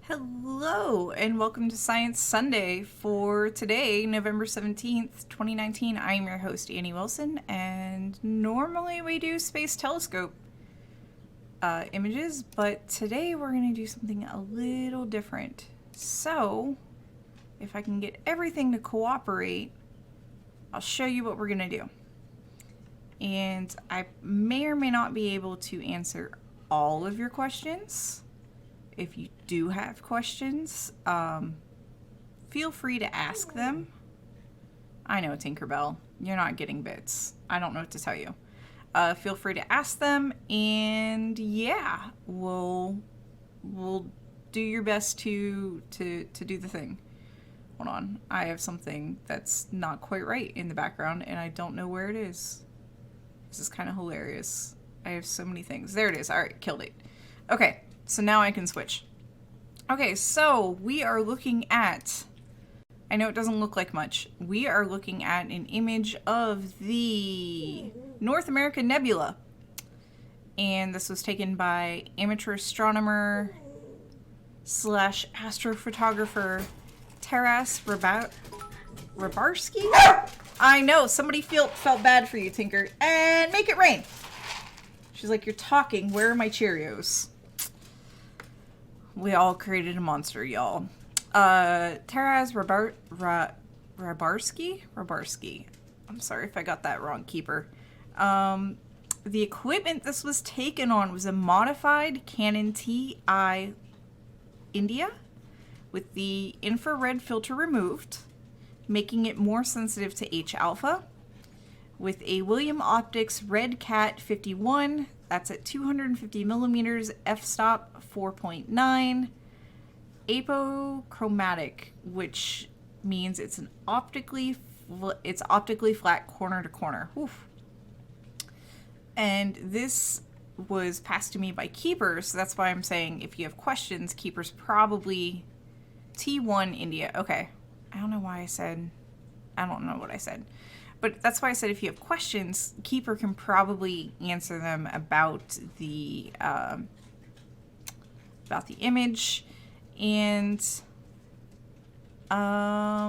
Hello and welcome to Science Sunday for today, November 17th, 2019. I am your host, Annie Wilson, and normally we do space telescope images, but today we're going to do something a little different. So, if I can get everything to cooperate, I'll show you what we're going to do. And I may or may not be able to answer all of your questions. If you do have questions, feel free to ask them. I know, Tinkerbell, you're not getting bits. I don't know what to tell you. Feel free to ask them, and yeah, we'll do your best to do the thing. Hold on, I have something that's not quite right in the background, and I don't know where it is. This is kind of hilarious. I have so many things. There it is. All right, killed it. Okay. So now I can switch. Okay, so we are looking at, I know it doesn't look like much, we are looking at an image of the North American Nebula. And this was taken by amateur astronomer / astrophotographer Taras Rabarsky? I know, somebody felt bad for you, Tinker. And make it rain. She's like, you're talking, where are my Cheerios? We all created a monster, y'all. Taras Rabarsky? I'm sorry if I got that wrong, Keeper. The equipment this was taken on was a modified Canon TI India with the infrared filter removed, making it more sensitive to H-alpha, with a William Optics Red Cat 51. That's at 250 millimeters, f-stop 4.9, apochromatic, which means it's optically flat corner to corner. Oof. And this was passed to me by Keeper, so that's why I'm saying if you have questions, Keeper's probably T1 India. Okay, I don't know why I don't know what I said. But that's why I said if you have questions, Keeper can probably answer them about the image. And I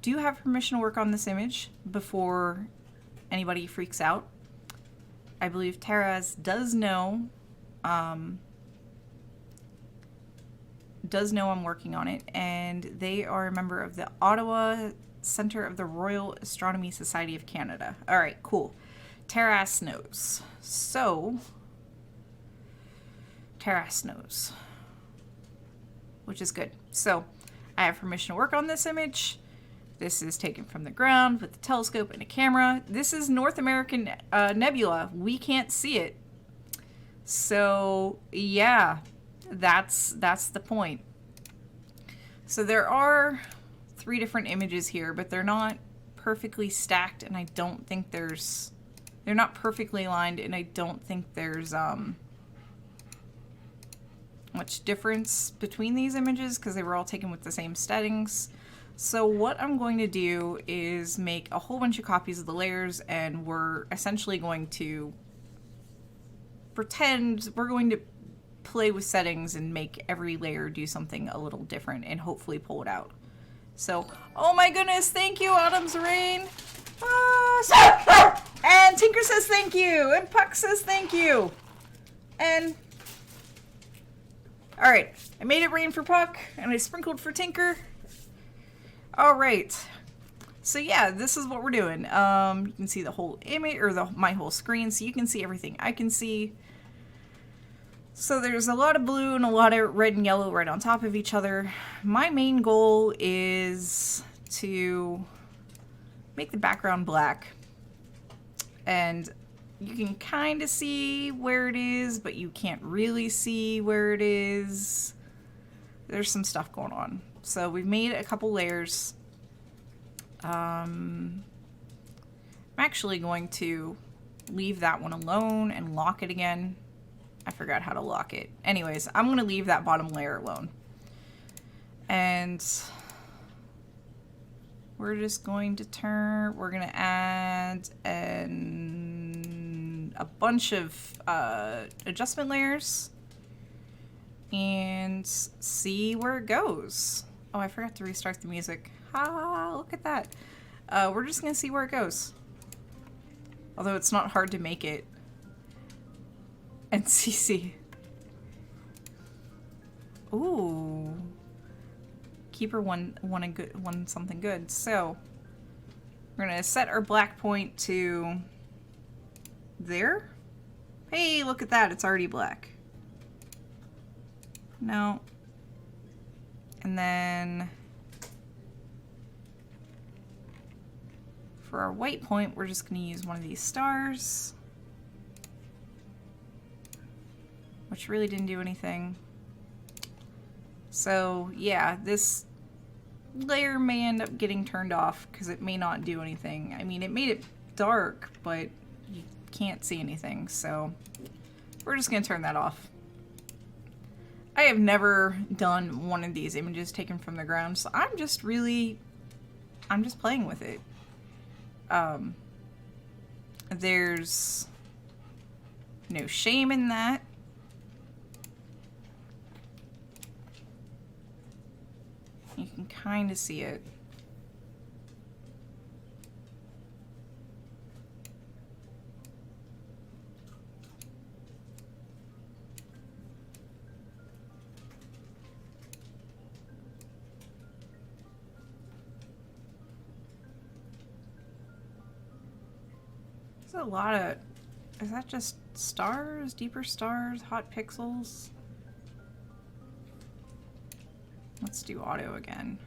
do have permission to work on this image before anybody freaks out. I believe Taras does know I'm working on it, and they are a member of the Ottawa Center of the Royal Astronomy Society of Canada. All right, cool. Taras knows. So, Taras knows, which is good. So, I have permission to work on this image. This is taken from the ground with a telescope and a camera. This is North American Nebula. We can't see it. So, yeah. That's the point. So there are 3 different images here, but they're not perfectly stacked, and I don't think they're not perfectly aligned, and I don't think there's much difference between these images because they were all taken with the same settings. So what I'm going to do is make a whole bunch of copies of the layers, and we're essentially going to pretend we're going to play with settings and make every layer do something a little different and hopefully pull it out. So, oh my goodness, thank you, Autumn's Rain. And Tinker says thank you, and Puck says thank you. And, alright, I made it rain for Puck, and I sprinkled for Tinker. Alright, so yeah, this is what we're doing. You can see the whole image, or my whole screen, so you can see everything I can see. So there's a lot of blue and a lot of red and yellow right on top of each other. My main goal is to make the background black. And you can kind of see where it is, but you can't really see where it is. There's some stuff going on. So we've made a couple layers. I'm actually going to leave that one alone and lock it again. I forgot how to lock it. Anyways, I'm going to leave that bottom layer alone. And we're just going to we're going to add an a bunch of adjustment layers and see where it goes. Oh, I forgot to restart the music. Ah, look at that. We're just gonna see where it goes. Although it's not hard to make it. And CC. Ooh. Keeper won something good. So we're gonna set our black point to there. Hey, look at that, it's already black. No. And then for our white point, we're just gonna use one of these stars, which really didn't do anything. So yeah, this layer may end up getting turned off because it may not do anything. I mean, it made it dark, but you can't see anything, so we're just gonna turn that off. I have never done one of these images taken from the ground, so I'm just playing with it. There's no shame in that. You can kind of see it. There's a lot of... Is that just stars? Deeper stars? Hot pixels? Let's do auto again.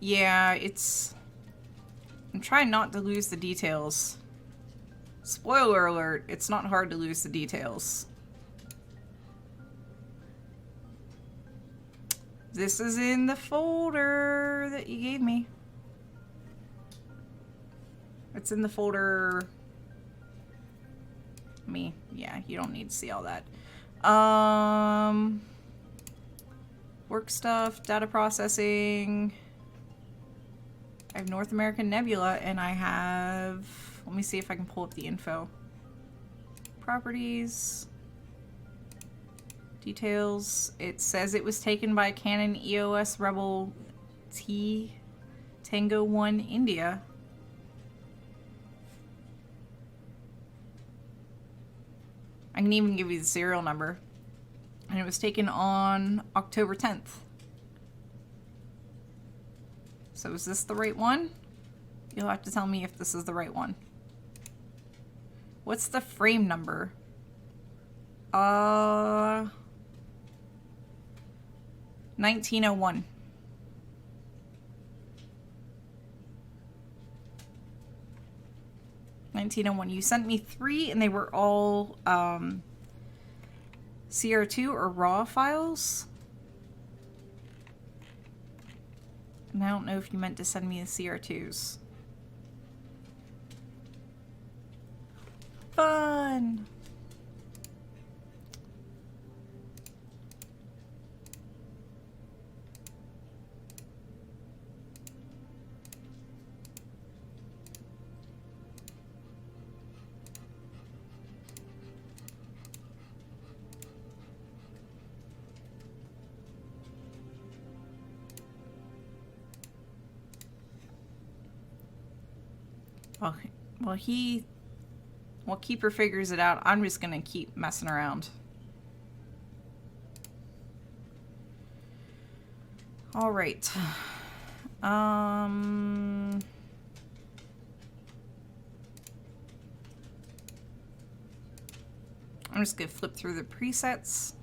Yeah, it's... I'm trying not to lose the details. Spoiler alert, it's not hard to lose the details. This is in the folder that you gave me. It's in the folder... Yeah, you don't need to see all that. Work stuff, data processing. I have North American Nebula, and I have... Let me see if I can pull up the info. Properties. Details. It says it was taken by Canon EOS Rebel T Tango 1 India. I can even give you the serial number. And it was taken on October 10th. So is this the right one? You'll have to tell me if this is the right one. What's the frame number? 1901. You sent me 3 and they were all CR2 or RAW files. And I don't know if you meant to send me the CR2s. Fun! While Keeper figures it out, I'm just gonna keep messing around. All right. I'm just gonna flip through the presets.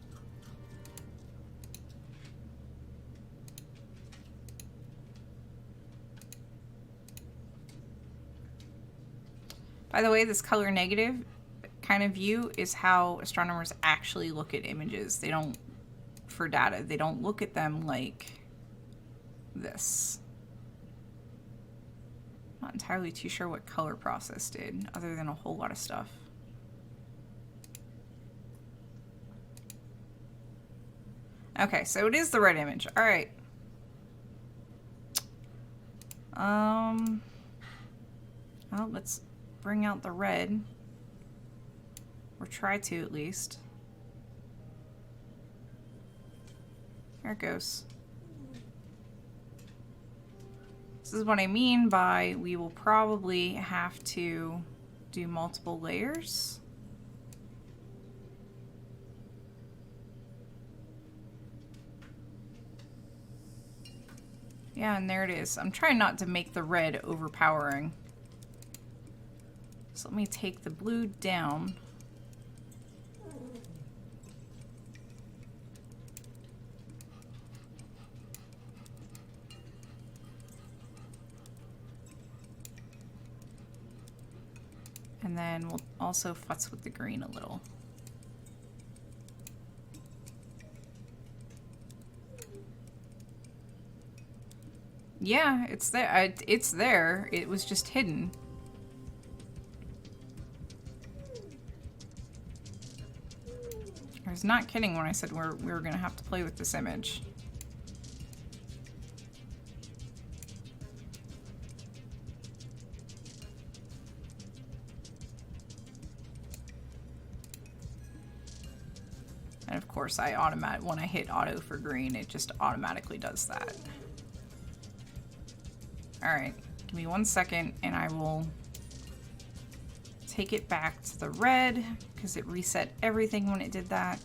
By the way, this color negative kind of view is how astronomers actually look at images. They don't, for data, they don't look at them like this. Not entirely too sure what color process did, other than a whole lot of stuff. Okay, so it is the right image. All right. Well, let's bring out the red. Or try to, at least. There it goes. This is what I mean by we will probably have to do multiple layers. Yeah, and there it is. I'm trying not to make the red overpowering. So let me take the blue down. And then we'll also futz with the green a little. Yeah, it's there. It's there. It was just hidden. I was not kidding when I said we were going to have to play with this image. And of course, when I hit auto for green, it just automatically does that. Alright, give me 1 second and I will take it back to the red because it reset everything when it did that.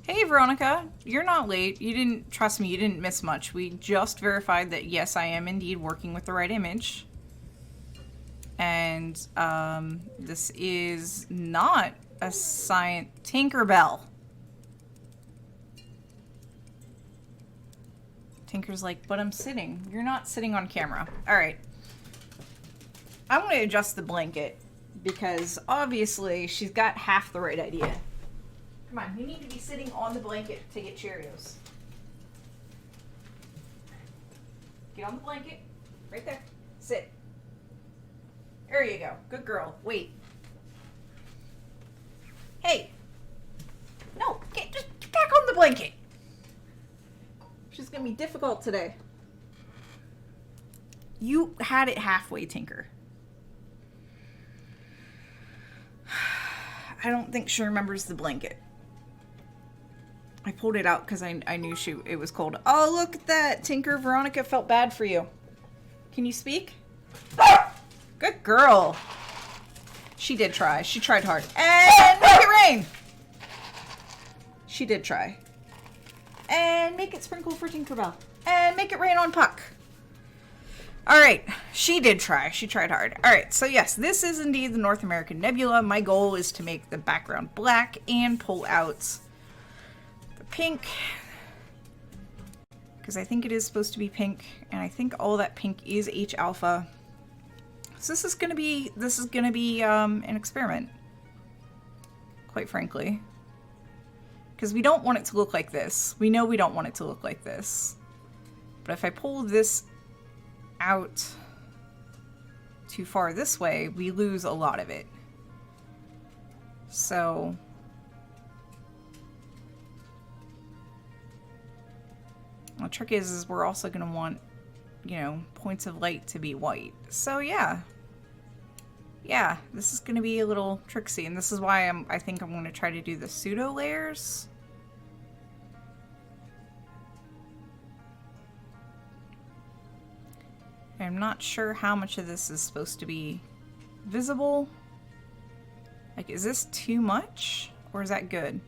Hey Veronica, you're not late. You didn't, trust me, you didn't miss much. We just verified that yes, I am indeed working with the right image. And this is not a Tinkerbell. Tinker's like, but I'm sitting. You're not sitting on camera. All right. I'm going to adjust the blanket because obviously she's got half the right idea. Come on, you need to be sitting on the blanket to get Cheerios. Get on the blanket. Right there. Sit. There you go. Good girl. Wait. Hey. No, get back on the blanket. She's going to be difficult today. You had it halfway, Tinker. I don't think she remembers the blanket. I pulled it out because I knew it was cold. Oh, look at that. Tinker, Veronica felt bad for you. Can you speak? Good girl. She did try. She tried hard. And make it rain. She did try. And make it sprinkle for Tinkerbell. And make it rain on Puck. Alright, she did try. She tried hard. Alright, so yes, this is indeed the North American Nebula. My goal is to make the background black and pull out the pink. Because I think it is supposed to be pink. And I think all that pink is H alpha. So this is gonna be an experiment. Quite frankly. Because we don't want it to look like this. We know we don't want it to look like this. But if I pull this out too far this way, we lose a lot of it. So the trick is we're also going to want, you know, points of light to be white. So yeah. Yeah, this is going to be a little tricksy, and this is why I think I'm going to try to do the pseudo layers. I'm not sure how much of this is supposed to be visible. Like, is this too much? Or is that good?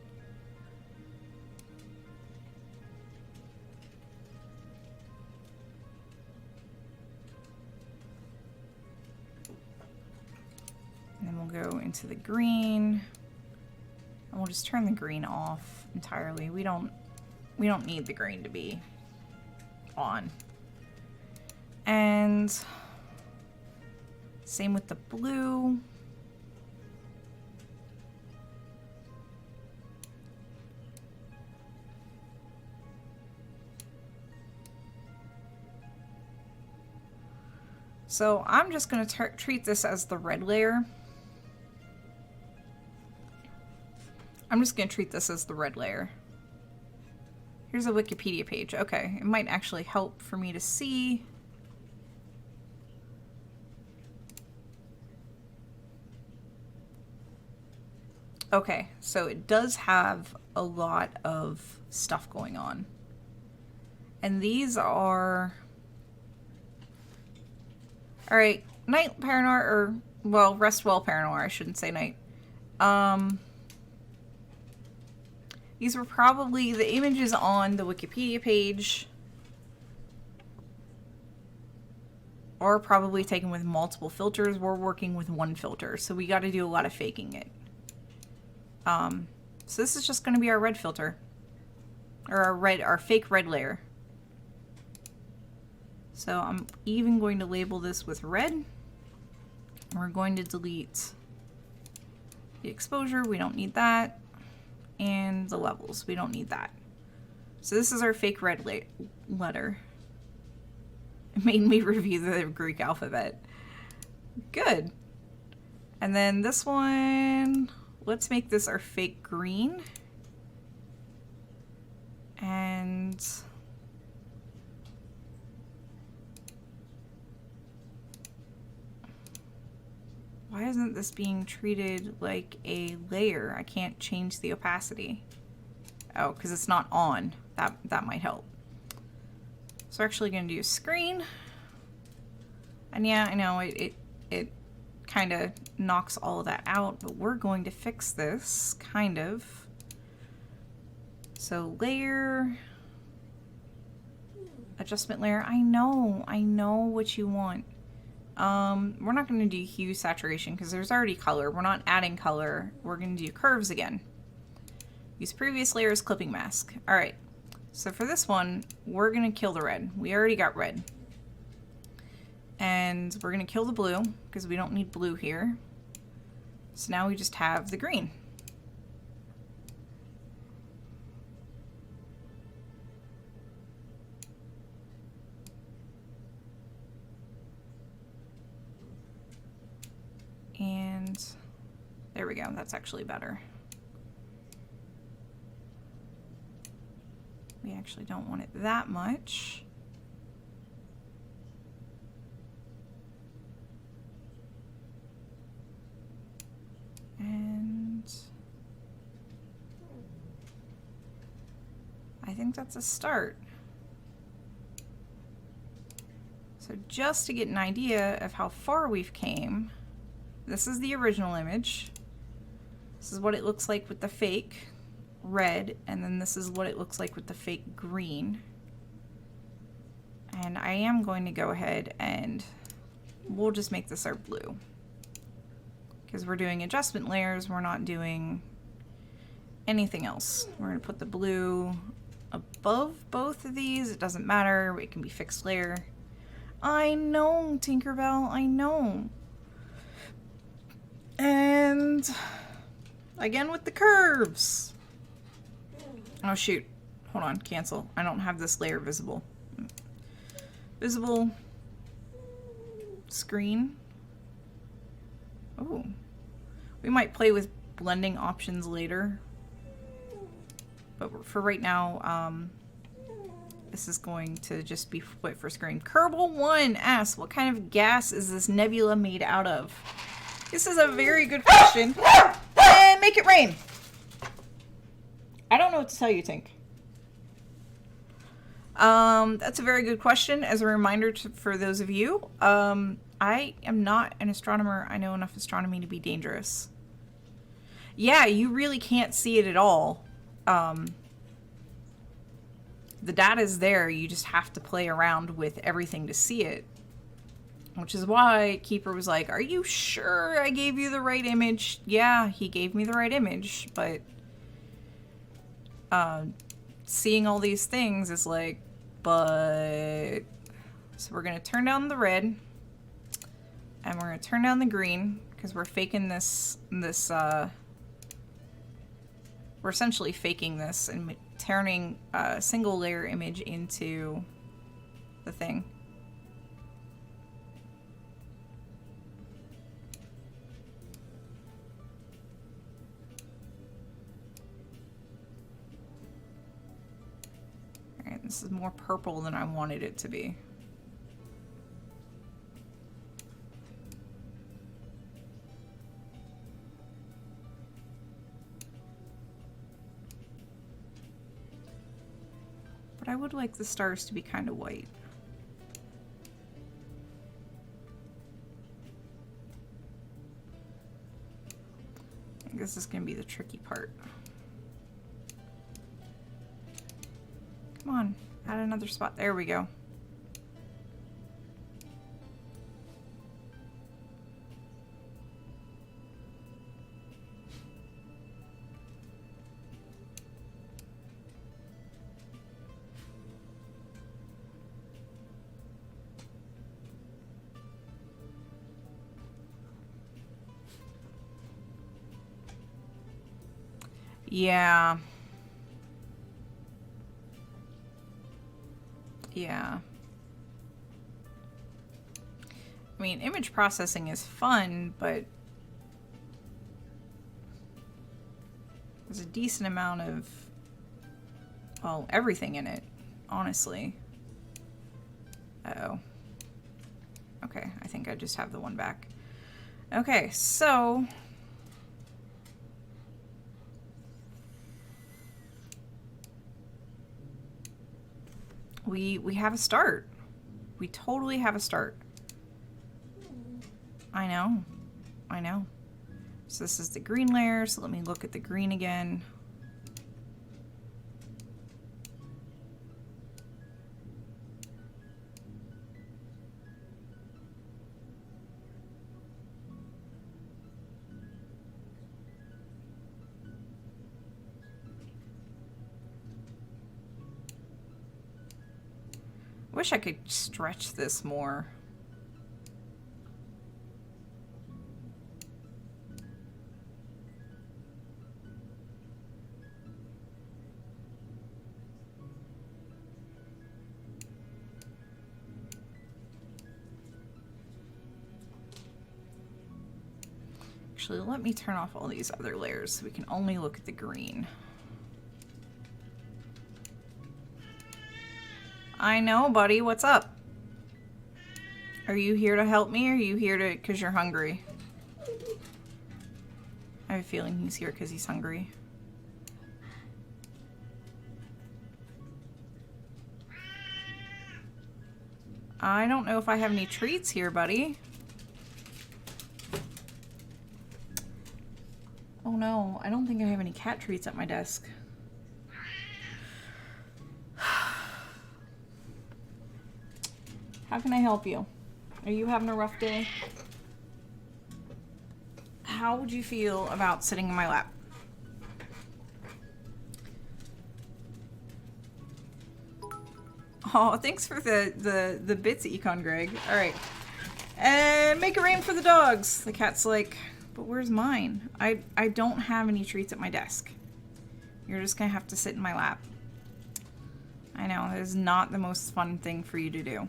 And then we'll go into the green. And we'll just turn the green off entirely. We don't need the green to be on. And same with the blue. So I'm just going to treat this as the red layer. I'm just going to treat this as the red layer. Here's a Wikipedia page. Okay, it might actually help for me to see. Okay, so it does have a lot of stuff going on. And these are... Alright, night paranoir, or, well, rest well paranoir, I shouldn't say night. These were probably the images on the Wikipedia page are probably taken with multiple filters. We're working with one filter, so we got to do a lot of faking it. So this is just going to be our red filter, or our fake red layer. So I'm even going to label this with red. We're going to delete the exposure. We don't need that. And the levels. We don't need that. So this is our fake red letter. It made me review the Greek alphabet. Good. And then this one, let's make this our fake green. And why isn't this being treated like a layer? I can't change the opacity. Oh, because it's not on. That might help. So we're actually going to do screen. And yeah, I know it kind of knocks all of that out, but we're going to fix this, kind of. So layer, adjustment layer. I know what you want. We're not going to do hue saturation because there's already color. We're not adding color. We're going to do curves again. Use previous layer as clipping mask. Alright, so for this one, we're going to kill the red. We already got red. And we're going to kill the blue because we don't need blue here. So now we just have the green. And there we go, that's actually better. We actually don't want it that much. And I think that's a start. So just to get an idea of how far we've came, this is the original image. This is what it looks like with the fake red, and then this is what it looks like with the fake green. And I am going to go ahead and we'll just make this our blue. Because we're doing adjustment layers, we're not doing anything else. We're going to put the blue above both of these. It doesn't matter, it can be fixed layer. I know, Tinkerbell, I know. And again with the curves. Oh shoot, hold on, cancel. I don't have this layer visible. Visible, screen. Oh, we might play with blending options later. But for right now, this is going to just be split for screen. Kerbal1 asks, what kind of gas is this nebula made out of? This is a very good question. And make it rain. I don't know what to tell you, Tink. That's a very good question. As a reminder for those of you, I am not an astronomer. I know enough astronomy to be dangerous. Yeah, you really can't see it at all. The data is there. You just have to play around with everything to see it. Which is why Keeper was like, are you sure I gave you the right image? Yeah, he gave me the right image, but seeing all these things is like, but... So we're going to turn down the red, and we're going to turn down the green, because we're faking this, we're essentially faking this and turning a single layer image into the thing. This is more purple than I wanted it to be. But I would like the stars to be kind of white. I think this is going to be the tricky part. Come on, add another spot. There we go. Yeah. Yeah. I mean, image processing is fun, but there's a decent amount of, well, everything in it, honestly. Uh-oh. Okay, I think I just have the one back. Okay, so we have a start. We totally have a start. I know. I know. So this is the green layer, so let me look at the green again. Wish I could stretch this more. Actually, let me turn off all these other layers so we can only look at the green. I know, buddy. What's up? Are you here to help me, or are you here to because you're hungry? I have a feeling he's here because he's hungry. I don't know if I have any treats here, buddy. Oh no, I don't think I have any cat treats at my desk. How can I help you? Are you having a rough day? How would you feel about sitting in my lap? Oh, thanks for the bits, Econ Greg. All right. And make it rain for the dogs. The cat's like, but where's mine? I don't have any treats at my desk. You're just gonna have to sit in my lap. I know, it is not the most fun thing for you to do.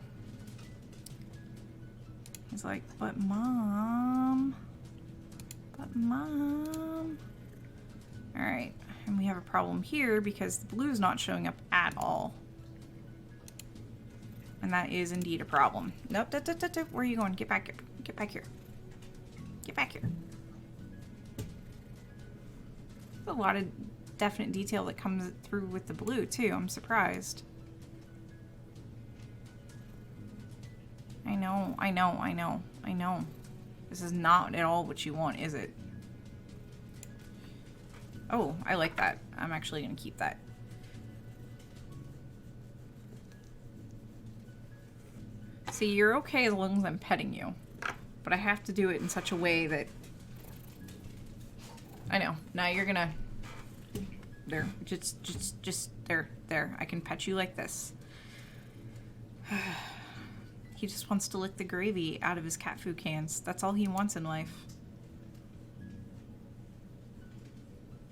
He's like, but mom. All right, and we have a problem here because the blue is not showing up at all. And that is indeed a problem. Nope, where are you going? Get back here. Get back here. Get back here. There's a lot of definite detail that comes through with the blue too. I'm surprised. I know. This is not at all what you want, is it? Oh, I like that. I'm actually gonna keep that. See, you're okay as long as I'm petting you. But I have to do it in such a way that... I know. Now you're gonna... There. Just there. I can pet you like this. He just wants to lick the gravy out of his cat food cans. That's all he wants in life.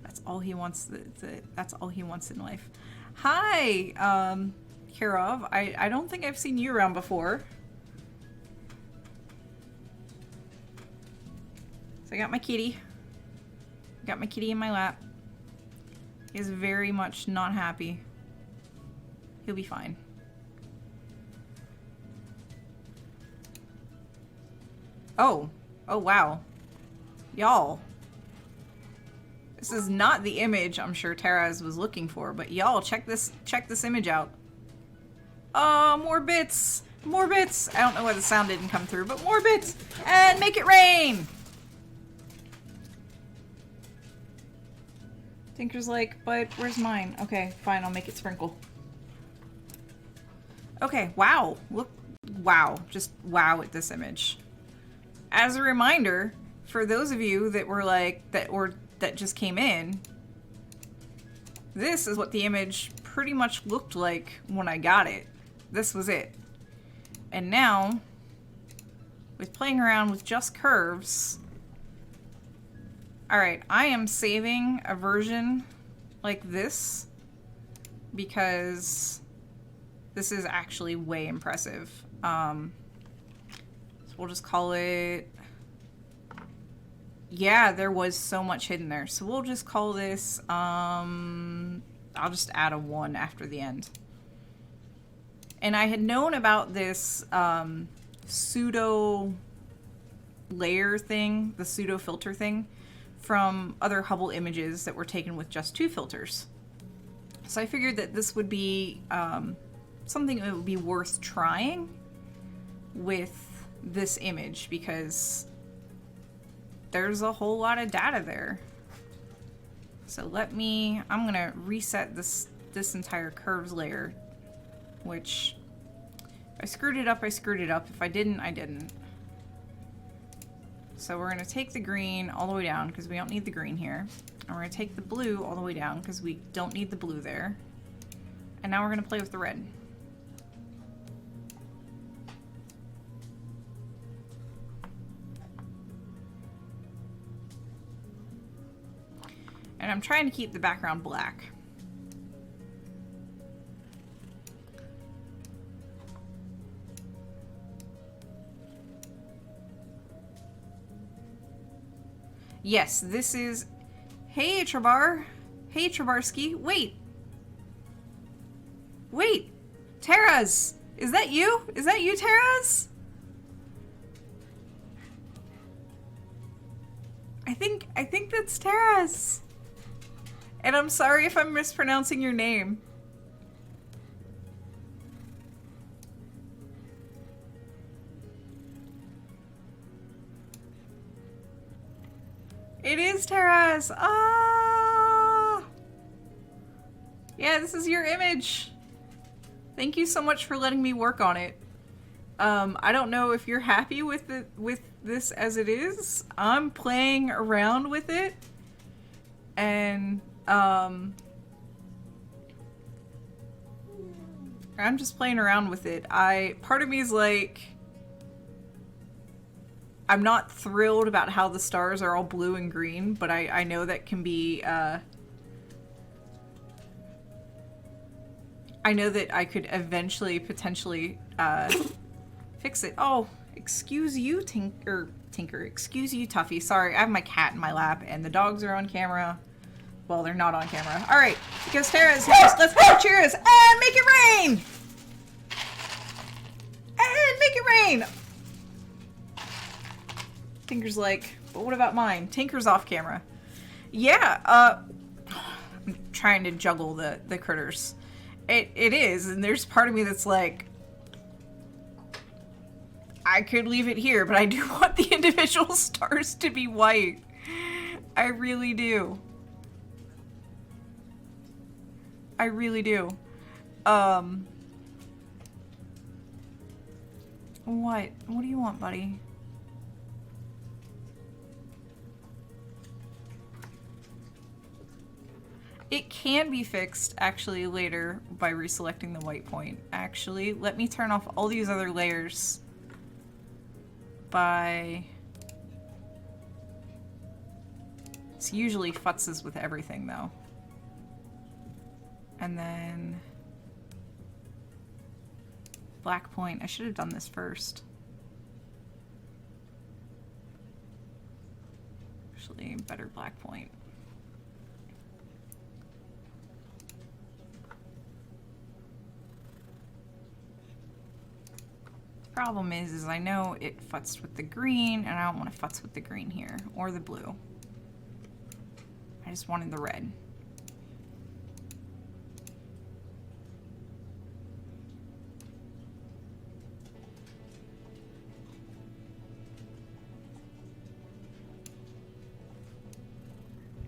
That's all he wants. That's all he wants in life. Hi, Kirov. I don't think I've seen you around before. So I got my kitty. Got my kitty in my lap. He is very much not happy. He'll be fine. Oh. Oh, wow. Y'all. This is not the image I'm sure Taraz was looking for, but y'all, check this image out. Oh, more bits! More bits! I don't know why the sound didn't come through, but more bits! And make it rain! Tinker's like, but where's mine? Okay, fine, I'll make it sprinkle. Okay, wow. Look, wow. Just wow at this image. As a reminder, for those of you that were like, that just came in, this is what the image pretty much looked like when I got it. This was it. And now, with playing around with just curves, alright, I am saving a version like this because this is actually way impressive. So we'll just call it... Yeah, there was so much hidden there. So we'll just call this, I'll just add a 1 after the end. And I had known about this pseudo layer thing, the pseudo filter thing, from other Hubble images that were taken with just 2 filters. So I figured that this would be something that would be worth trying with this image because there's a whole lot of data there. So I'm gonna reset this entire curves layer, which if I screwed it up, I screwed it up. If I didn't, I didn't. So we're gonna take the green all the way down because we don't need the green here. And we're gonna take the blue all the way down because we don't need the blue there. And now we're gonna play with the red. And I'm trying to keep the background black. Yes, this is... Hey, Trabar. Hey, Trabarski. Wait. Wait. Taraz. Is that you? Is that you, Taraz? I think that's Taraz. And I'm sorry if I'm mispronouncing your name. It is Taraz! Ah! Yeah, this is your image. Thank you so much for letting me work on it. I don't know if you're happy with this as it is. I'm playing around with it. And, I'm just playing around with it. Part of me is like... I'm not thrilled about how the stars are all blue and green, but I know that can be, I know that I could eventually, potentially, fix it. Oh, excuse you, Tinker. Excuse you, Tuffy. Sorry, I have my cat in my lap, and the dogs are on camera. Well, they're not on camera. All right, because Tara's here, let's go cheers and make it rain! And make it rain! Tinker's like, but what about mine? Tinker's off camera. Yeah, I'm trying to juggle the critters. It is, and there's part of me that's like, I could leave it here, but I do want the individual stars to be white. I really do. I really do. What? What do you want, buddy? It can be fixed, actually, later by reselecting the white point. Actually, let me turn off all these other layers by... It's usually futzes with everything, though. And then... black point. I should have done this first. Actually, better black point. Problem is I know it futzed with the green, and I don't want to futz with the green here, or the blue. I just wanted the red.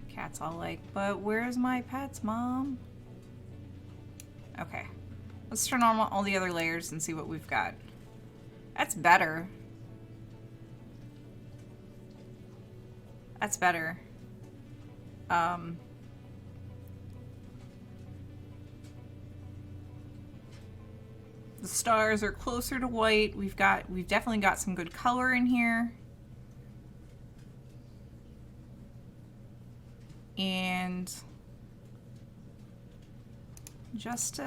Cat's all like, but where's my pets, Mom? Okay. Let's turn on all the other layers and see what we've got. That's better. That's better. The stars are closer to white. We've definitely got some good color in here. And just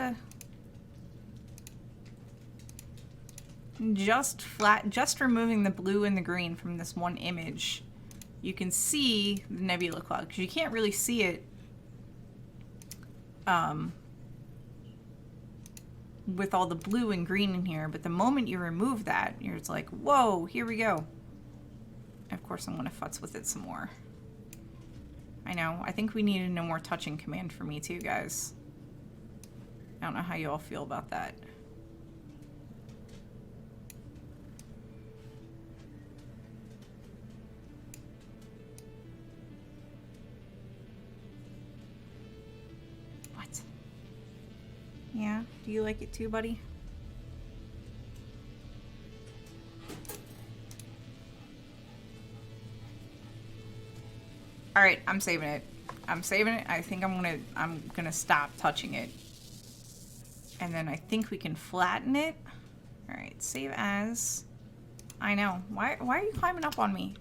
removing the blue and the green from this one image, you can see the nebula cloud, because you can't really see it with all the blue and green in here, but the moment you remove that, you're just like, whoa, here we go. And of course I'm gonna futz with it some more. I know, I think we need a no more touching command for me too, guys. I don't know how you all feel about that. What? Yeah, do you like it too, buddy? All right, I'm saving it. I'm saving it. I think I'm gonna stop touching it. And then I think we can flatten it. All right, save as. I know. Why are you climbing up on me?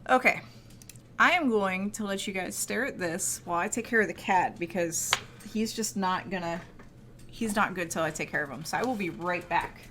Okay. I am going to let you guys stare at this while I take care of the cat, because he's just not gonna... He's not good till I take care of him. So I will be right back.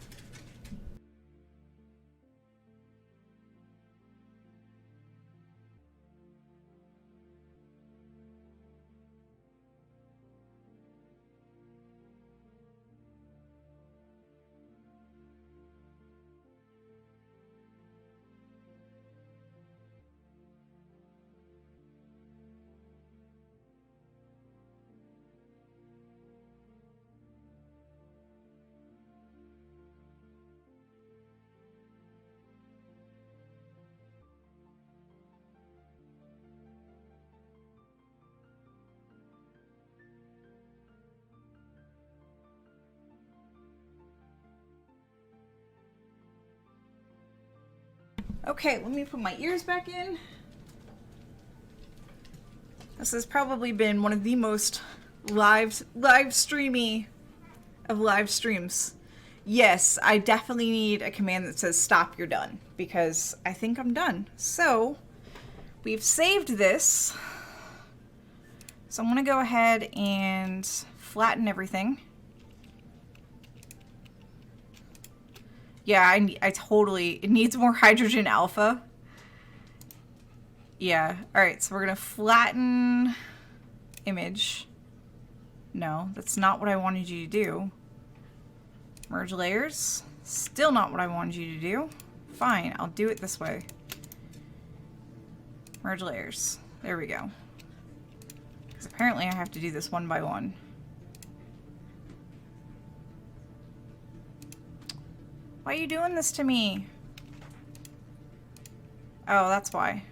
Okay, let me put my ears back in. This has probably been one of the most live streamy of live streams. Yes, I definitely need a command that says stop, you're done, because I think I'm done. So we've saved this. So I'm gonna go ahead and flatten everything. Yeah, I totally, it needs more hydrogen alpha. Yeah, all right, so we're gonna flatten image. No, that's not what I wanted you to do. Merge layers, still not what I wanted you to do. Fine, I'll do it this way. Merge layers, there we go. Because apparently I have to do this one by one. Why are you doing this to me? Oh, that's why.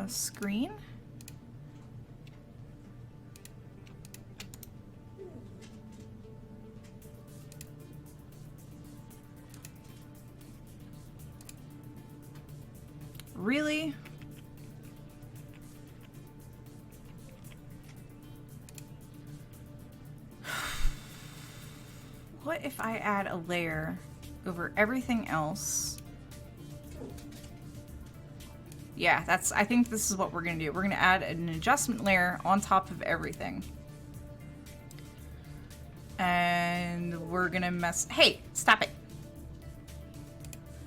Screen? Really? What if I add a layer over everything else? Yeah, I think this is what we're gonna do. We're gonna add an adjustment layer on top of everything. And we're gonna hey, stop it.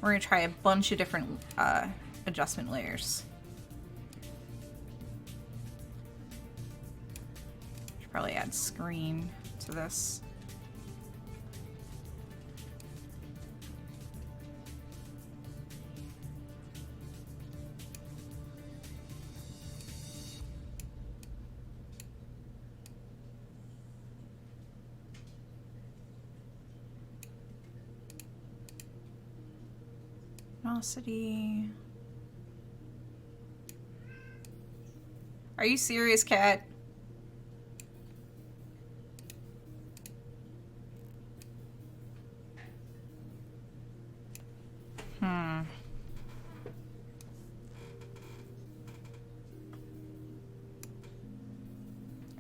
We're gonna try a bunch of different adjustment layers. Probably add screen to this. Velocity. Are you serious, cat?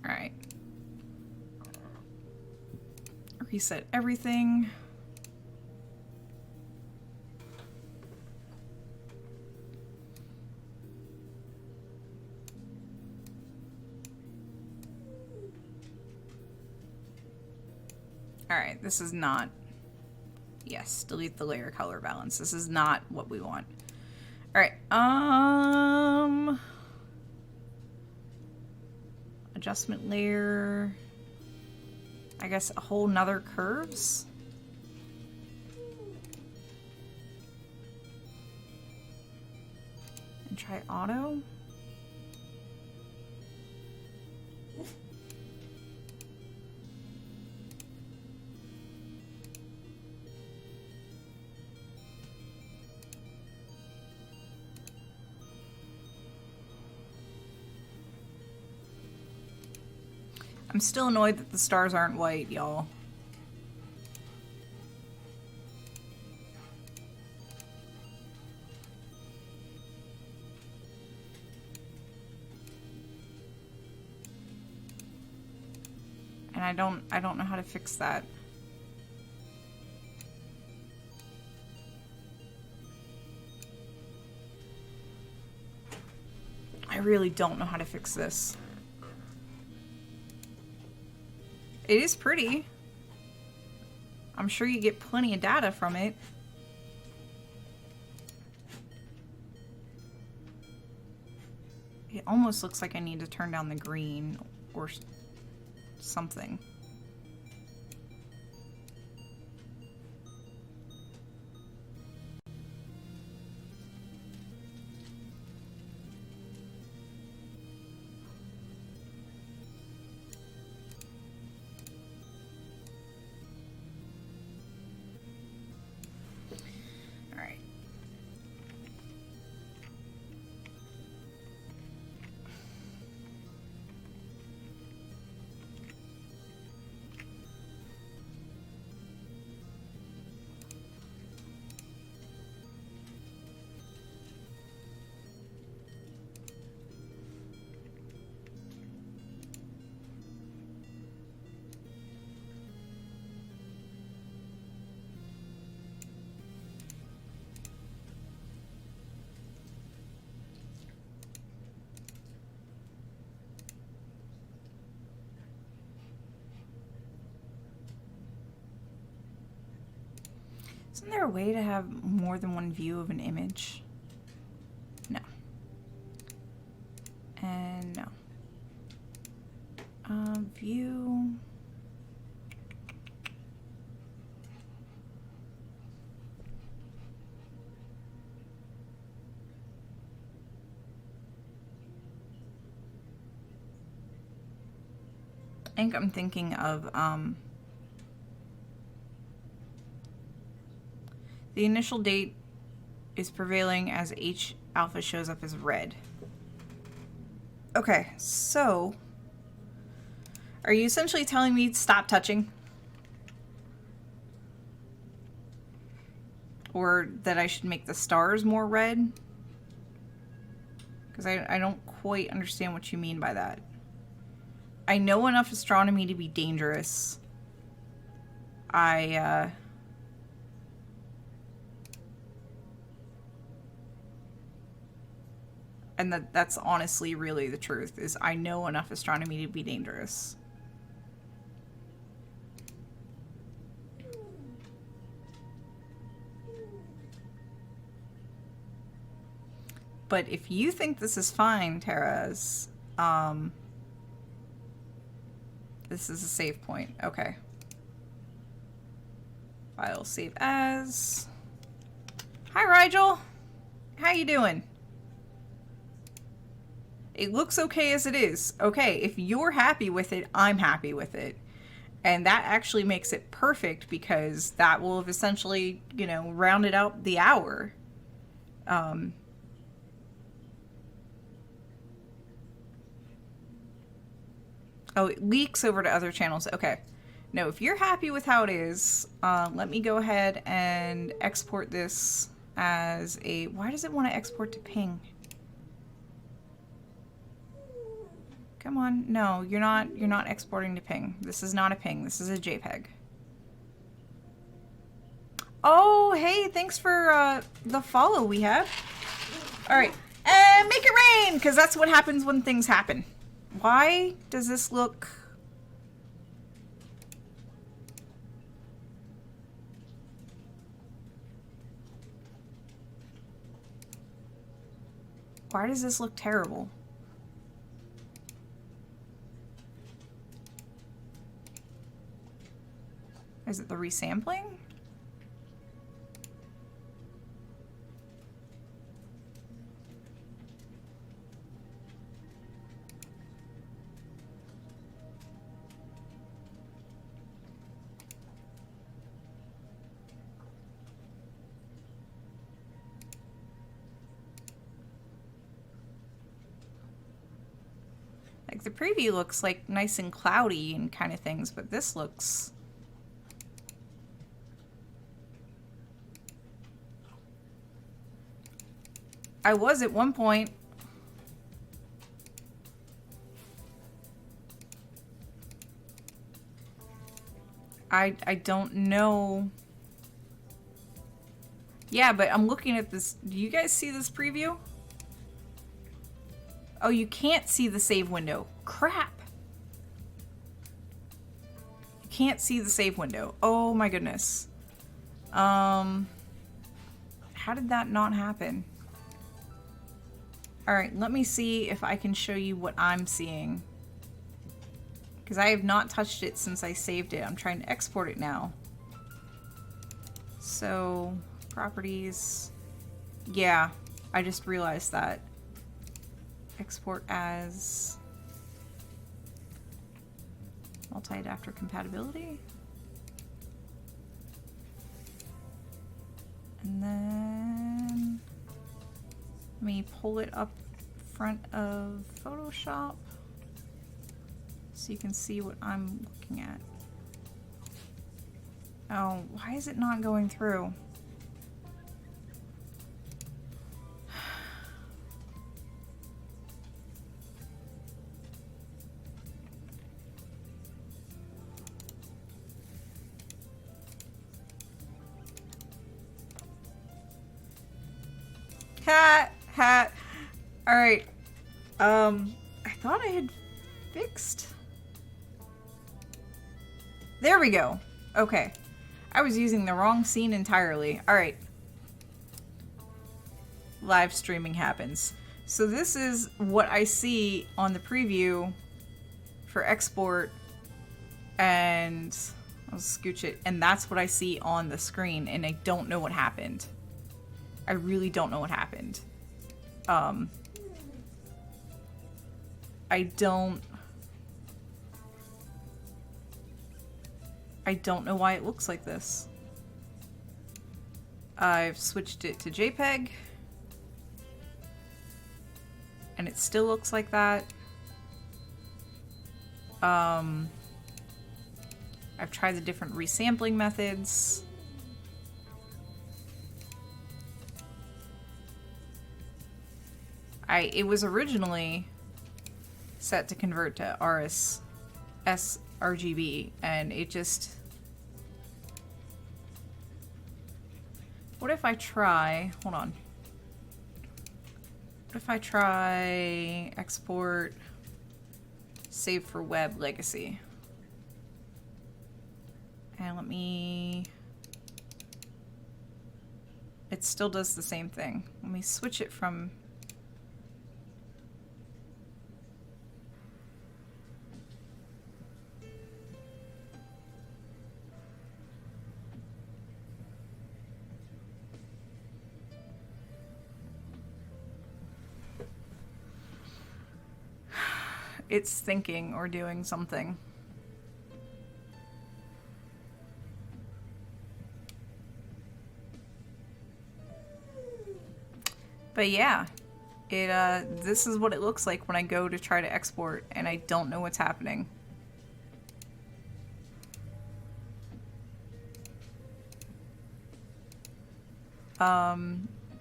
Alright. Reset everything. Alright, this is not... Yes, delete the layer color balance. This is not what we want. Alright, adjustment layer. I guess a whole nother curves. And try auto. I'm still annoyed that the stars aren't white, y'all. And I don't know how to fix that. I really don't know how to fix this. It is pretty. I'm sure you get plenty of data from it. It almost looks like I need to turn down the green or something. Isn't there a way to have more than one view of an image? No. And no. View. I think I'm thinking of the initial date is prevailing as H alpha shows up as red. Okay, so are you essentially telling me to stop touching? Or that I should make the stars more red? Because I don't quite understand what you mean by that. I know enough astronomy to be dangerous. And that's honestly really the truth, is I know enough astronomy to be dangerous. But if you think this is fine, Tara's, This is a save point. Okay. File save as. Hi, Rigel. How you doing? It looks okay as it is. Okay, if you're happy with it, I'm happy with it. And that actually makes it perfect because that will have essentially, you know, rounded out the hour. Oh, it leaks over to other channels. Okay. No, if you're happy with how it is, let me go ahead and export this as a... Why does it want to export to ping? Come on. No, you're not exporting to ping. This is not a ping. This is a JPEG. Oh, hey, thanks for the follow we have. All right. And make it rain, because that's what happens when things happen. Why does this look... Why does this look terrible? Is it the resampling? Like the preview looks like nice and cloudy and kind of things, but this looks... I was at one point. I don't know. Yeah, but I'm looking at this. Do you guys see this preview? Oh, you can't see the save window. Crap. You can't see the save window. Oh my goodness. How did that not happen? All right, let me see if I can show you what I'm seeing. Because I have not touched it since I saved it. I'm trying to export it now. So, properties. Yeah, I just realized that. Export as multi-adapter compatibility. And then let me pull it up front of Photoshop so you can see what I'm looking at. Oh, why is it not going through? Hat. All right. I thought I had fixed. There we go. Okay. I was using the wrong scene entirely. All right. Live streaming happens. So this is what I see on the preview for export, and I'll scooch it, and that's what I see on the screen, and I don't know what happened. I really don't know what happened. I don't know why it looks like this. I've switched it to JPEG, and it still looks like that. I've tried the different resampling methods. It was originally set to convert to sRGB, and it just... What if I try... Hold on. What if I try export, save for web legacy? And let me... It still does the same thing. Let me switch it from... it's thinking or doing something. But yeah, this is what it looks like when I go to try to export and I don't know what's happening.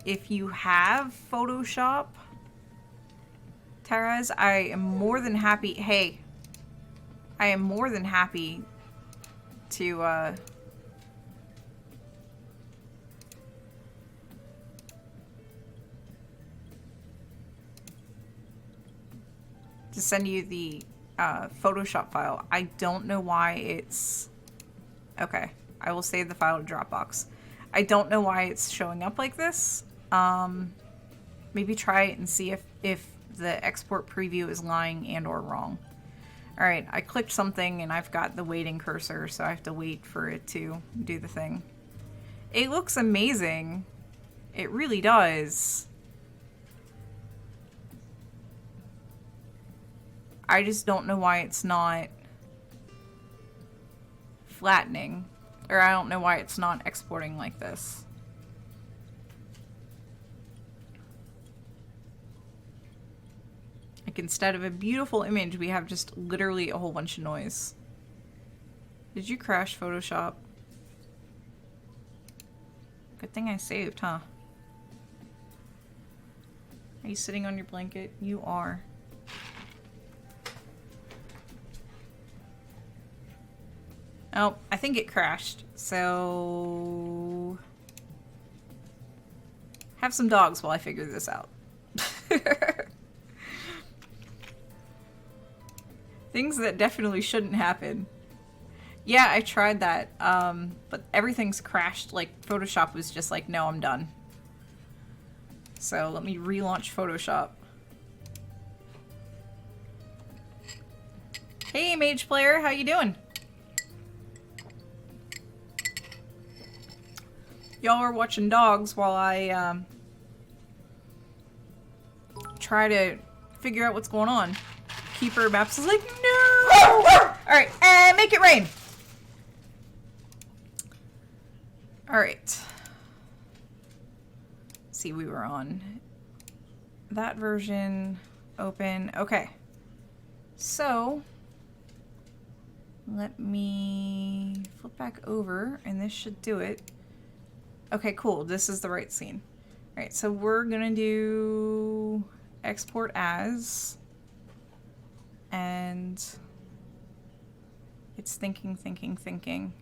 If you have Photoshop, Therese, I am more than happy. Hey, I am more than happy to send you the Photoshop file. I don't know why it's... Okay, I will save the file to Dropbox. I don't know why it's showing up like this. Maybe try it and see if the export preview is lying and or wrong. Alright, I clicked something and I've got the waiting cursor, so I have to wait for it to do the thing. It looks amazing. It really does. I just don't know why it's not flattening. Or I don't know why it's not exporting like this. Like, instead of a beautiful image, we have just literally a whole bunch of noise. Did you crash Photoshop? Good thing I saved, huh? Are you sitting on your blanket? You are. Oh, I think it crashed. So... have some dogs while I figure this out. Things that definitely shouldn't happen. Yeah, I tried that, but everything's crashed. Like, Photoshop was just like, no, I'm done. So let me relaunch Photoshop. Hey, Mage Player, how you doing? Y'all are watching dogs while I try to figure out what's going on. Keeper Maps is like, no! Alright, and make it rain. Alright. See, we were on that version. Open. Okay. So, let me flip back over, and this should do it. Okay, cool. This is the right scene. Alright, so we're gonna do export as, and it's thinking.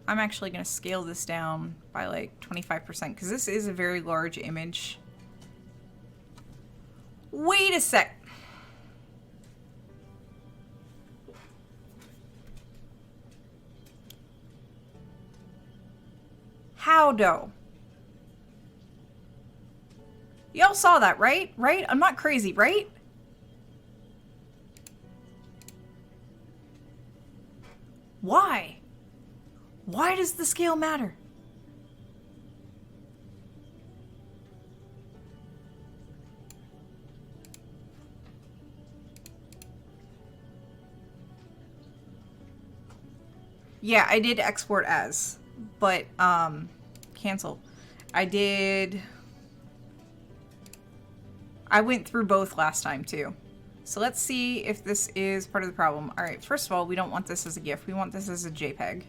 I'm actually gonna scale this down by like 25% because this is a very large image. Wait a sec. Howdo? Y'all saw that, right? Right? I'm not crazy, right? Why? Why does the scale matter? Yeah, I did export as, but, cancel. I went through both last time, too. So let's see if this is part of the problem. Alright, first of all, we don't want this as a GIF. We want this as a JPEG.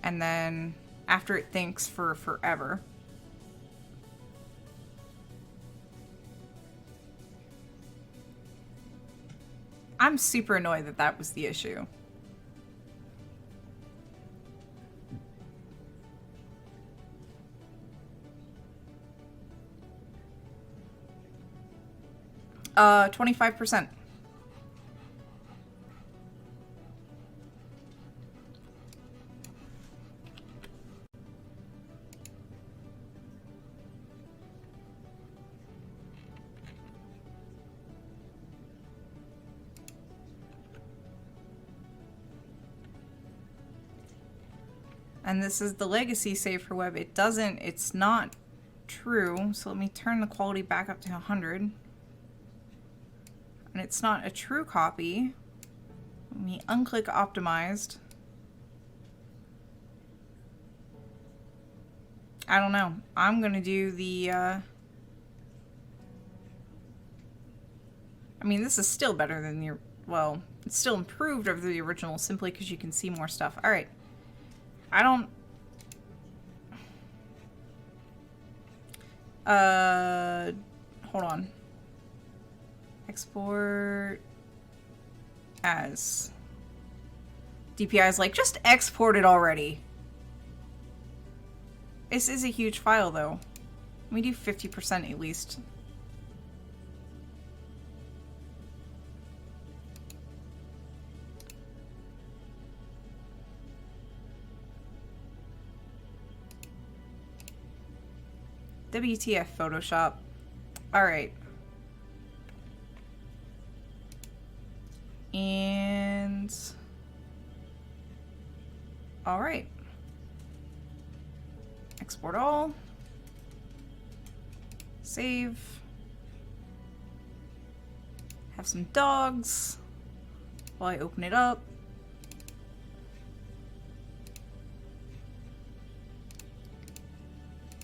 And then, after it thinks for forever. I'm super annoyed that that was the issue. 25%. And this is the legacy save for web. It's not true. So let me turn the quality back up to 100. and it's not a true copy. Let me unclick optimized. I don't know. I'm gonna do the, I mean, this is still better than the, well, it's still improved over the original simply because you can see more stuff. Alright. I don't... hold on. Export as. DPI is like, just export it already. This is a huge file, though. Let me do 50% at least. WTF Photoshop. Alright. And... alright. Export all. Save. Have some dogs while I open it up.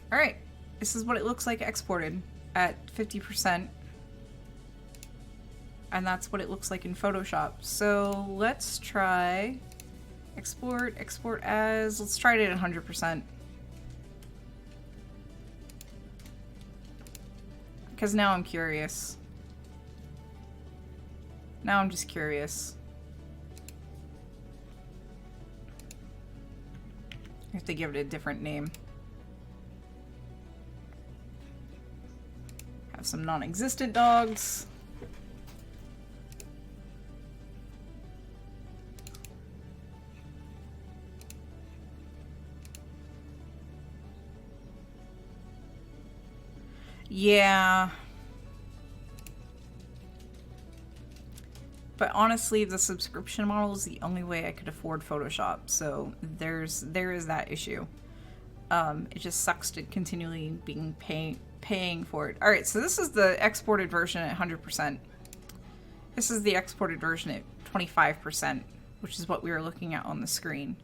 Alright. This is what it looks like exported at 50%. And that's what it looks like in Photoshop. So let's try export as, let's try it at 100%. Because now I'm curious. Now I'm just curious. I have to give it a different name. Have some non-existent dogs. Yeah. But honestly, the subscription model is the only way I could afford Photoshop, so there is that issue. It just sucks to continually being paying for it. Alright, so this is the exported version at 100%. This is the exported version at 25%, which is what we were looking at on the screen.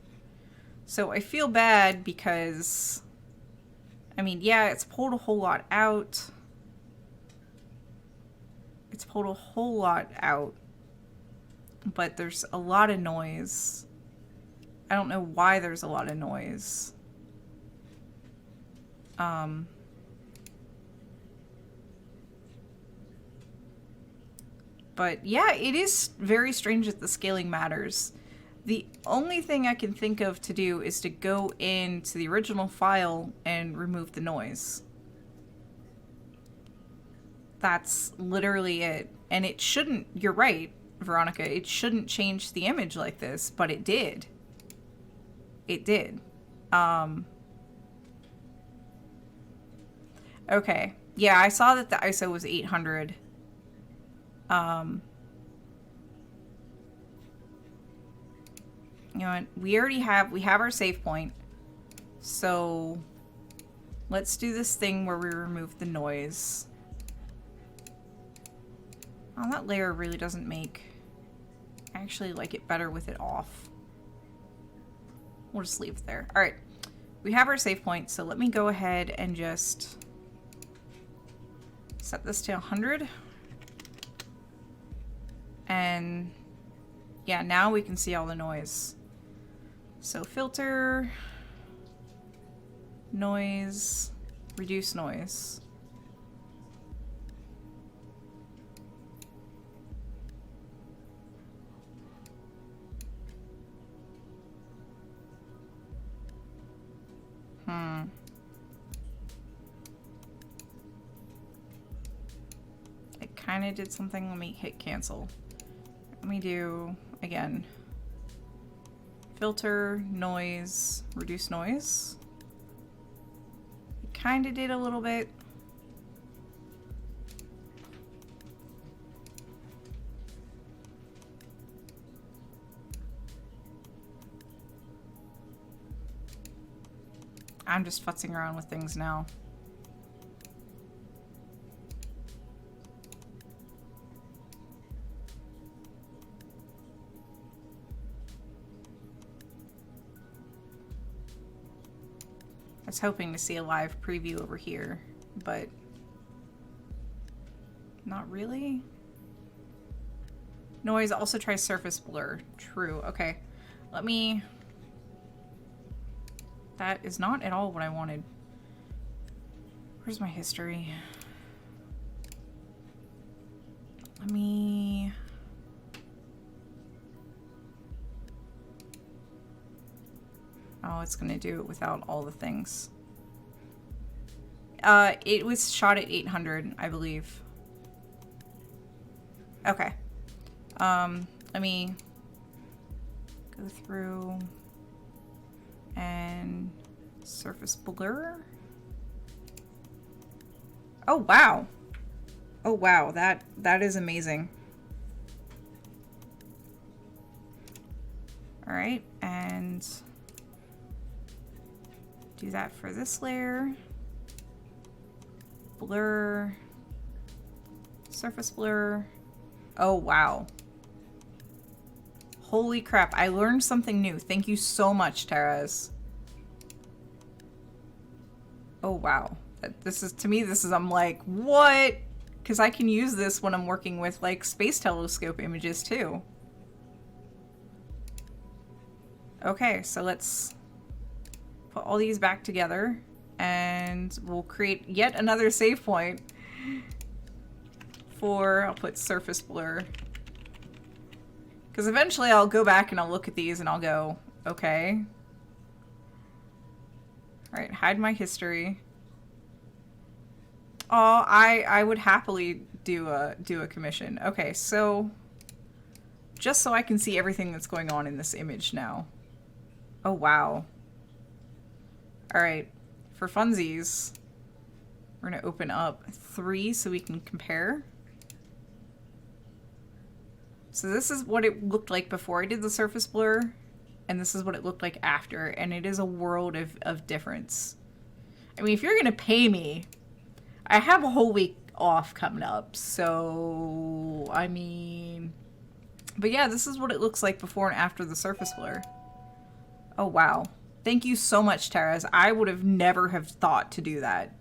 So I feel bad because, I mean, yeah, it's pulled a whole lot out. It's pulled a whole lot out. But there's a lot of noise. I don't know why there's a lot of noise. But yeah, it is very strange that the scaling matters. The only thing I can think of to do is to go into the original file and remove the noise. That's literally it. And it shouldn't, you're right, Veronica, it shouldn't change the image like this, but it did. It did. Okay. Yeah, I saw that the ISO was 800. You know what? We have our save point. So let's do this thing where we remove the noise. Oh, that layer really doesn't make... I actually like it better with it off. We'll just leave it there. Alright. We have our save point, so let me go ahead and just set this to 100. And yeah, now we can see all the noise. So filter, noise, reduce noise. It kind of did something. Let me hit cancel. Let me do, again, filter, noise, reduce noise. It kind of did a little bit. I'm just futzing around with things now. was hoping to see a live preview over here, but not really. Noise, also try surface blur. True, okay. Let me... That is not at all what I wanted. Where's my history? Let me... Oh, it's gonna do it without all the things. It was shot at 800, I believe. Okay. Let me go through and surface blur. Oh, wow. Oh, wow. That is amazing. All right, and do that for this layer. Blur, surface blur. Oh, wow. Holy crap, I learned something new. Thank you so much, Teraz. Oh, wow. This is, to me, this is, I'm like, what? Because I can use this when I'm working with, like, space telescope images, too. Okay, so let's put all these back together, and we'll create yet another save point for, I'll put surface blur. Because eventually I'll go back and I'll look at these and I'll go, okay. Alright, hide my history. Oh, I would happily do a commission. Okay, so just so I can see everything that's going on in this image now. Oh, wow. Alright, for funsies, we're gonna open up 3 so we can compare. So this is what it looked like before I did the surface blur, and this is what it looked like after, and it is a world of difference. I mean, if you're gonna pay me, I have a whole week off coming up, so I mean, but yeah, this is what it looks like before and after the surface blur. Oh, wow. Thank you so much, Teraz. I would have never have thought to do that.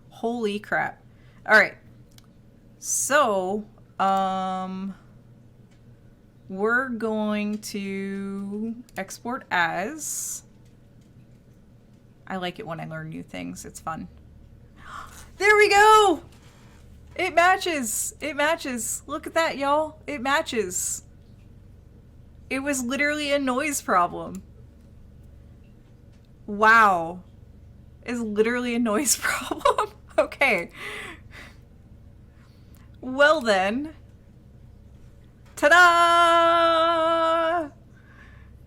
Holy crap. All right. So, we're going to export as. I like it when I learn new things. It's fun. There we go! It matches. It matches. Look at that, y'all. It matches. It was literally a noise problem. Wow. It's literally a noise problem. Okay. Well then. Ta-da!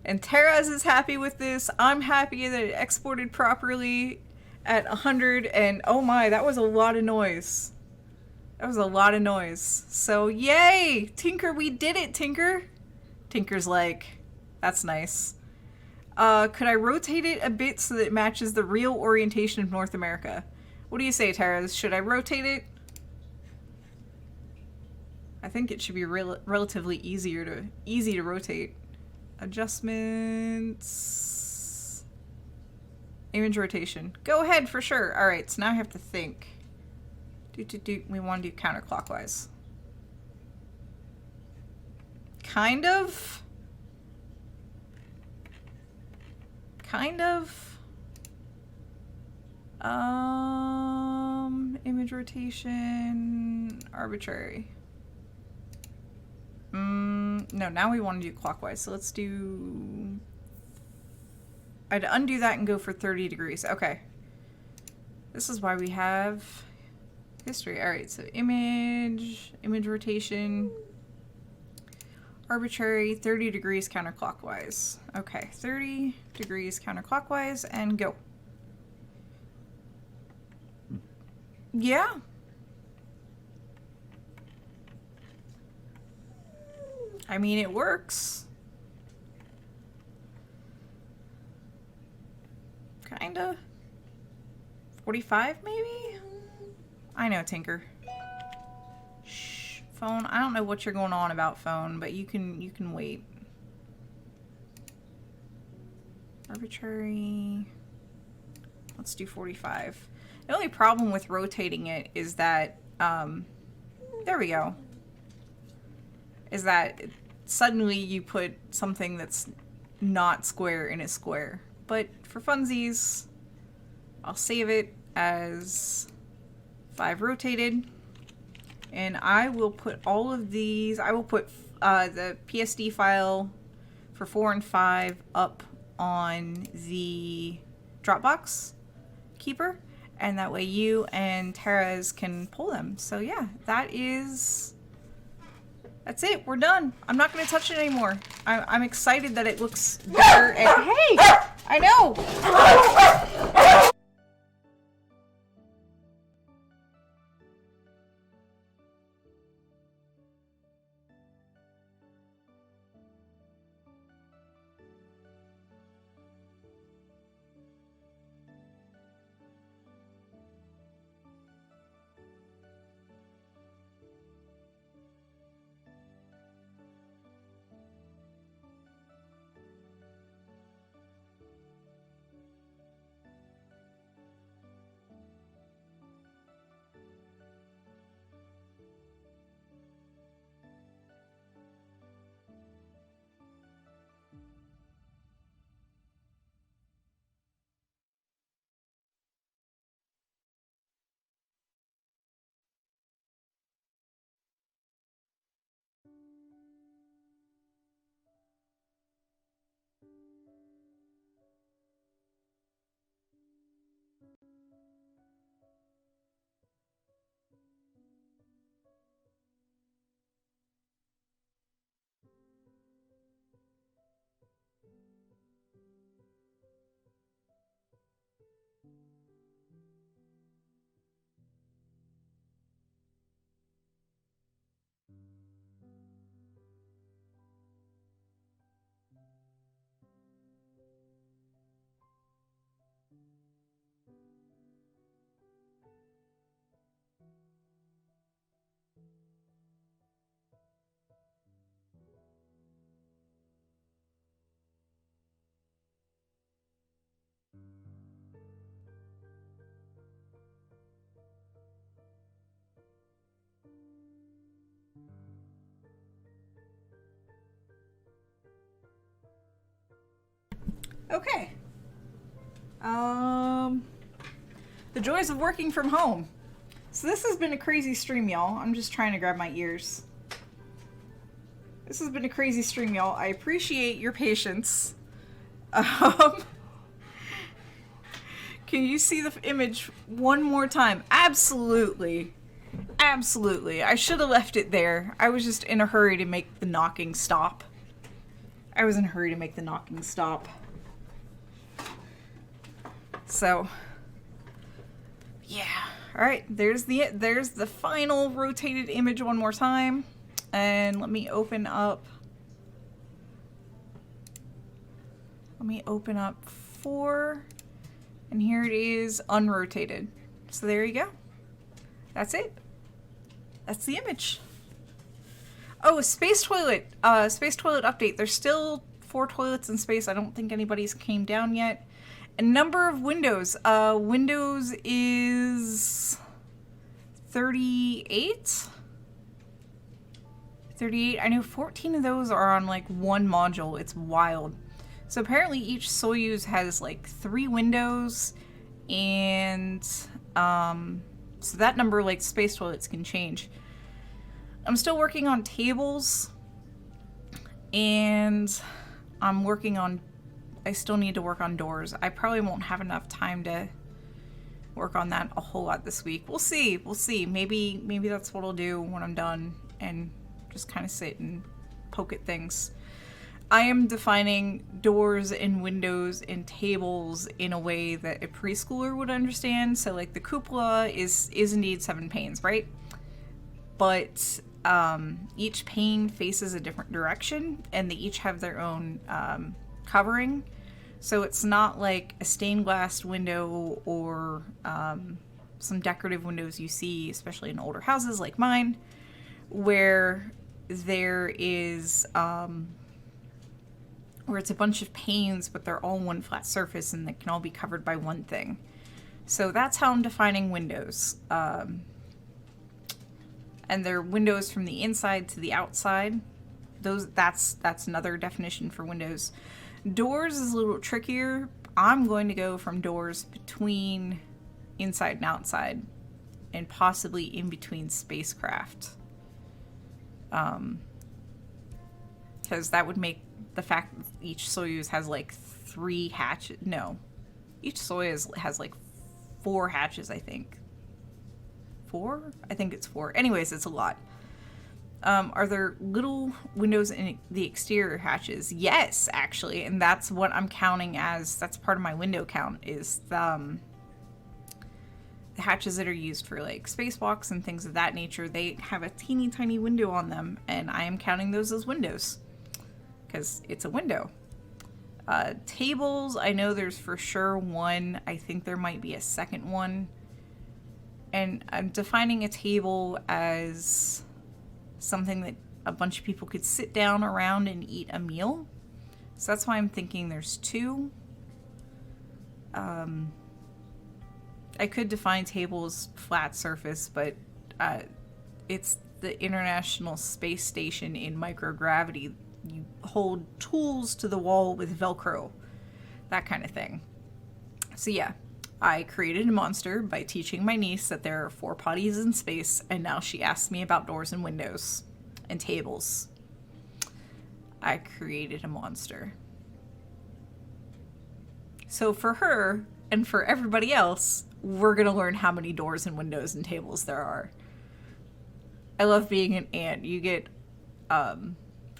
And Teraz is happy with this. I'm happy that it exported properly at 100. And oh my, that was a lot of noise. That was a lot of noise. So yay! Tinker, we did it, Tinker! Tinker's like, that's nice. Could I rotate it a bit so that it matches the real orientation of North America? What do you say, Teraz? Should I rotate it? I think it should be relatively easy to rotate. Adjustments. Image rotation. Go ahead for sure. All right, so now I have to think. We want to do counterclockwise. Kind of. Kind of. Image rotation, arbitrary. No, now we want to do clockwise. So let's do... I'd undo that and go for 30 degrees. Okay. This is why we have history. All right, so image rotation, arbitrary, 30 degrees counterclockwise. Okay, 30 degrees counterclockwise and go. Yeah. I mean, it works. Kinda. 45 maybe? I know, Tinker. Shh, phone. I don't know what you're going on about, phone, but you can wait. Arbitrary. Let's do 45. The only problem with rotating it is that, there we go, is that suddenly you put something that's not square in a square. But for funsies, I'll save it as 5 rotated. And I will put all of these, I will put the PSD file for 4 and 5 up on the Dropbox keeper, and that way you and Tara's can pull them. So yeah, that's it. We're done. I'm not going to touch it anymore. I'm excited that it looks better. And, hey, I know. Okay. The joys of working from home. So this has been a crazy stream, y'all. I'm just trying to grab my ears. This has been a crazy stream, y'all. I appreciate your patience. Can you see the image one more time? Absolutely. Absolutely. I should have left it there. I was just in a hurry to make the knocking stop. So, yeah. All right, there's the final rotated image one more time. And let me open up 4, and here it is unrotated. So there you go. That's it. That's the image. Oh, space toilet update. There's still 4 toilets in space. I don't think anybody's came down yet. A number of windows. Windows is 38. 38. I know 14 of those are on like one module. It's wild. So apparently each Soyuz has like 3 windows, and so that number, like space toilets, can change. I'm still working on tables, and I still need to work on doors. I probably won't have enough time to work on that a whole lot this week. We'll see. Maybe that's what I'll do when I'm done, and just kind of sit and poke at things. I am defining doors and windows and tables in a way that a preschooler would understand. So like the cupola is indeed 7 panes, right? But each pane faces a different direction, and they each have their own covering. So it's not like a stained glass window or some decorative windows you see, especially in older houses like mine, where there is where it's a bunch of panes, but they're all one flat surface and they can all be covered by one thing. So that's how I'm defining windows. And they're windows from the inside to the outside. That's another definition for windows. Doors is a little trickier. I'm going to go from doors between inside and outside, and possibly in between spacecraft. Because that would make the fact that each Soyuz has like 3 hatches. No, each Soyuz has like 4 hatches, I think. 4? I think it's 4. Anyways, it's a lot. Are there little windows in the exterior hatches? Yes, actually, and that's what I'm counting as, that's part of my window count, is the hatches that are used for like spacewalks and things of that nature. They have a teeny tiny window on them, and I am counting those as windows because it's a window. Tables, I know there's for sure one. I think there might be a second one. And I'm defining a table as something that a bunch of people could sit down around and eat a meal. So that's why I'm thinking there's 2. I could define tables flat surface, but it's the International Space Station in microgravity. You hold tools to the wall with Velcro, that kind of thing. So yeah, I created a monster by teaching my niece that there are 4 potties in space, and now she asks me about doors and windows and tables. I created a monster. So for her and for everybody else, we're gonna learn how many doors and windows and tables there are. I love being an aunt. You get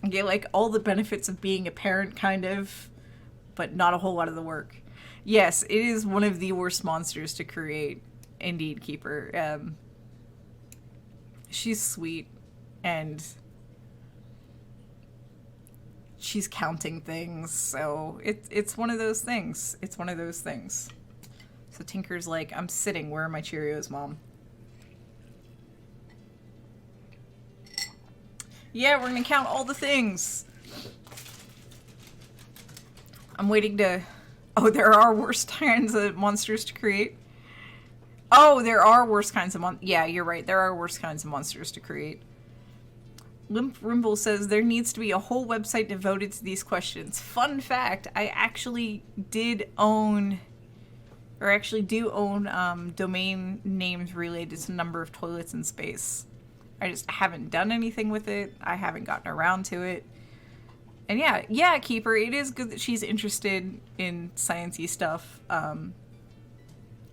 like all the benefits of being a parent, kind of, but not a whole lot of the work. Yes, it is one of the worst monsters to create, indeed, Keeper. She's sweet, and she's counting things, so it's one of those things. It's one of those things. So Tinker's like, I'm sitting. Where are my Cheerios, Mom? Yeah, we're gonna count all the things. I'm waiting to... Oh, there are worse kinds of monsters to create. Oh, there are worse kinds of yeah, you're right. There are worse kinds of monsters to create. Limp Rimble says there needs to be a whole website devoted to these questions. Fun fact, I actually did own, or actually do own, domain names related to number of toilets in space. I just haven't done anything with it. I haven't gotten around to it. And yeah, Keeper, it is good that she's interested in sciencey stuff.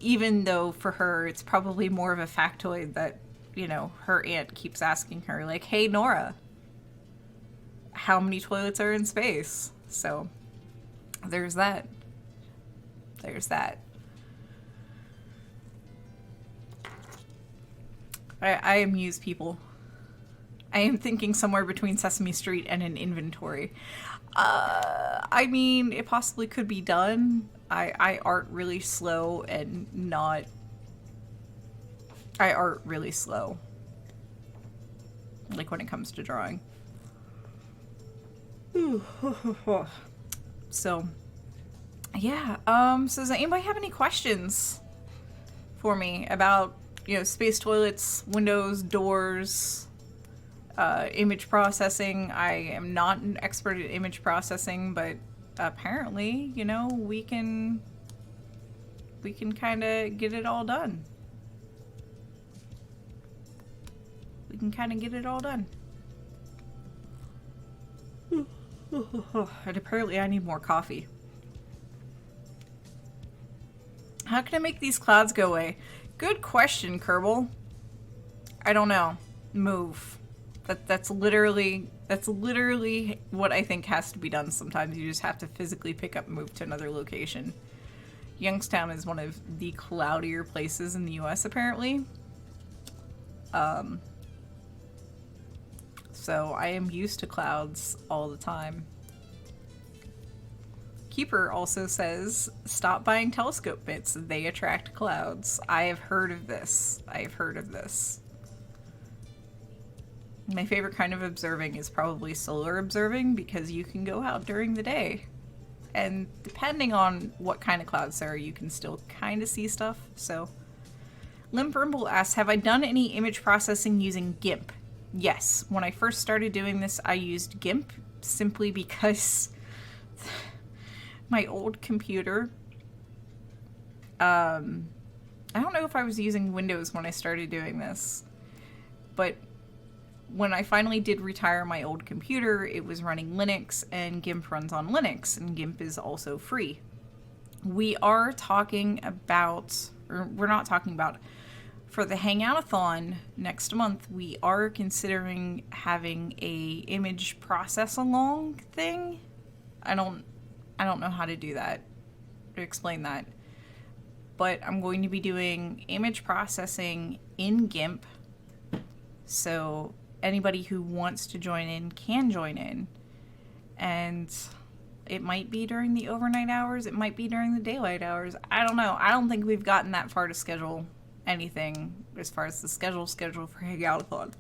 Even though for her, it's probably more of a factoid that, you know, her aunt keeps asking her, like, hey, Nora, how many toilets are in space? So, there's that. There's that. I amuse people. I am thinking somewhere between Sesame Street and an inventory. I mean, it possibly could be done. I art really slow and not... I art really slow. Like when it comes to drawing. So, yeah. So does anybody have any questions for me about, you know, space toilets, windows, doors, image processing? I am not an expert at image processing, but apparently, you know, we can kind of get it all done. We can kind of get it all done. And apparently I need more coffee. How can I make these clouds go away? Good question, Kerbal. I don't know. Move. That's literally what I think has to be done sometimes. You just have to physically pick up and move to another location. Youngstown is one of the cloudier places in the US, apparently. So I am used to clouds all the time. Keeper also says, stop buying telescope bits. They attract clouds. I have heard of this. I've heard of this. My favorite kind of observing is probably solar observing, because you can go out during the day and depending on what kind of clouds there are, you can still kind of see stuff. So, Limp Rimble asks, have I done any image processing using GIMP? Yes. When I first started doing this, I used GIMP simply because my old computer, I don't know if I was using Windows when I started doing this, but when I finally did retire my old computer, it was running Linux, and GIMP runs on Linux, and GIMP is also free. We are talking about, or we're not talking about, for the Hangout-a-thon next month, we are considering having a image process along thing. I don't know how to do that, to explain that. But I'm going to be doing image processing in GIMP, so anybody who wants to join in can join in. And it might be during the overnight hours, it might be during the daylight hours. I don't know. I don't think we've gotten that far to schedule anything as far as the schedule for Hangout-a-thon.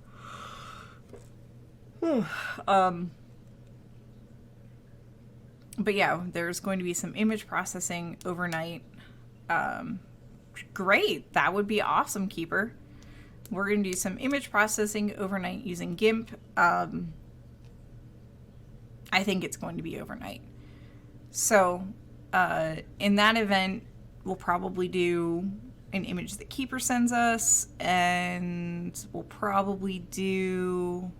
But yeah, there's going to be some image processing overnight. Great, that would be awesome, Keeper. We're going to do some image processing overnight using GIMP. I think it's going to be overnight. So, in that event, we'll probably do an image that Keeper sends us, and we'll probably do...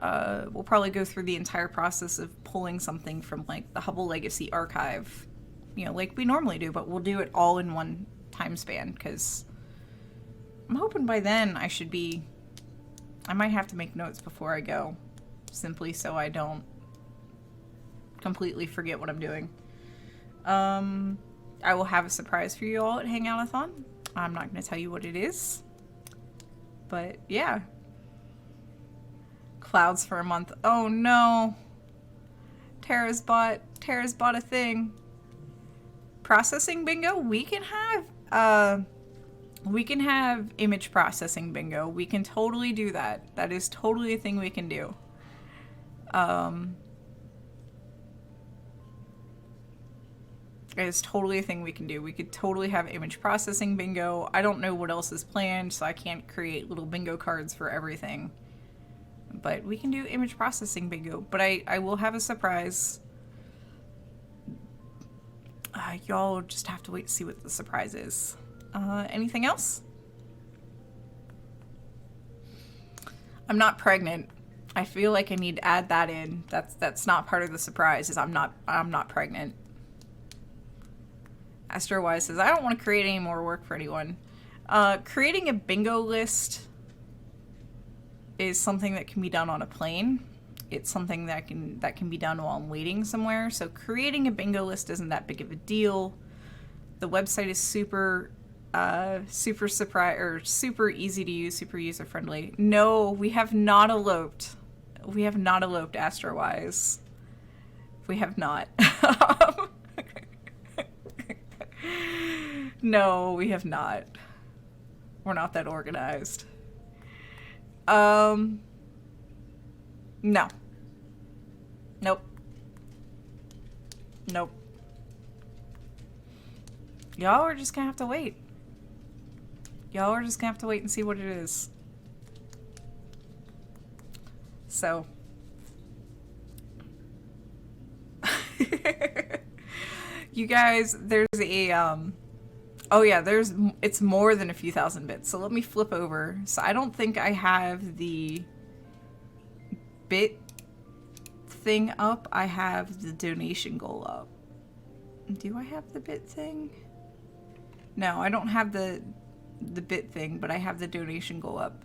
we'll probably go through the entire process of pulling something from, like, the Hubble Legacy archive, you know, like we normally do, but we'll do it all in one time span, because I'm hoping by then I might have to make notes before I go, simply so I don't completely forget what I'm doing. I will have a surprise for you all at Hangout-a-thon. I'm not going to tell you what it is, but yeah. Clouds for a month. Oh no. Tara's bought a thing. Processing bingo? We can have image processing bingo. We can totally do that. That is totally a thing we can do. It is totally a thing we can do. We could totally have image processing bingo. I don't know what else is planned, so I can't create little bingo cards for everything. But we can do image processing bingo. But I will have a surprise. Y'all just have to wait to see what the surprise is. Anything else? I'm not pregnant. I feel like I need to add that in. That's not part of the surprise, is I'm not pregnant. Astro Wise says, I don't want to create any more work for anyone. Creating a bingo list is something that can be done on a plane. It's something that can be done while I'm waiting somewhere. So creating a bingo list isn't that big of a deal. The website is super easy to use, super user friendly. No, we have not eloped. We have not eloped, Astro Wise. We have not. No, we have not. We're not that organized. No. Nope. Nope. Y'all are just gonna have to wait. Y'all are just gonna have to wait and see what it is. So. You guys, there's a, oh yeah, it's more than a few thousand bits. So let me flip over. So I don't think I have the bit thing up. I have the donation goal up. Do I have the bit thing? No, I don't have the bit thing, but I have the donation goal up.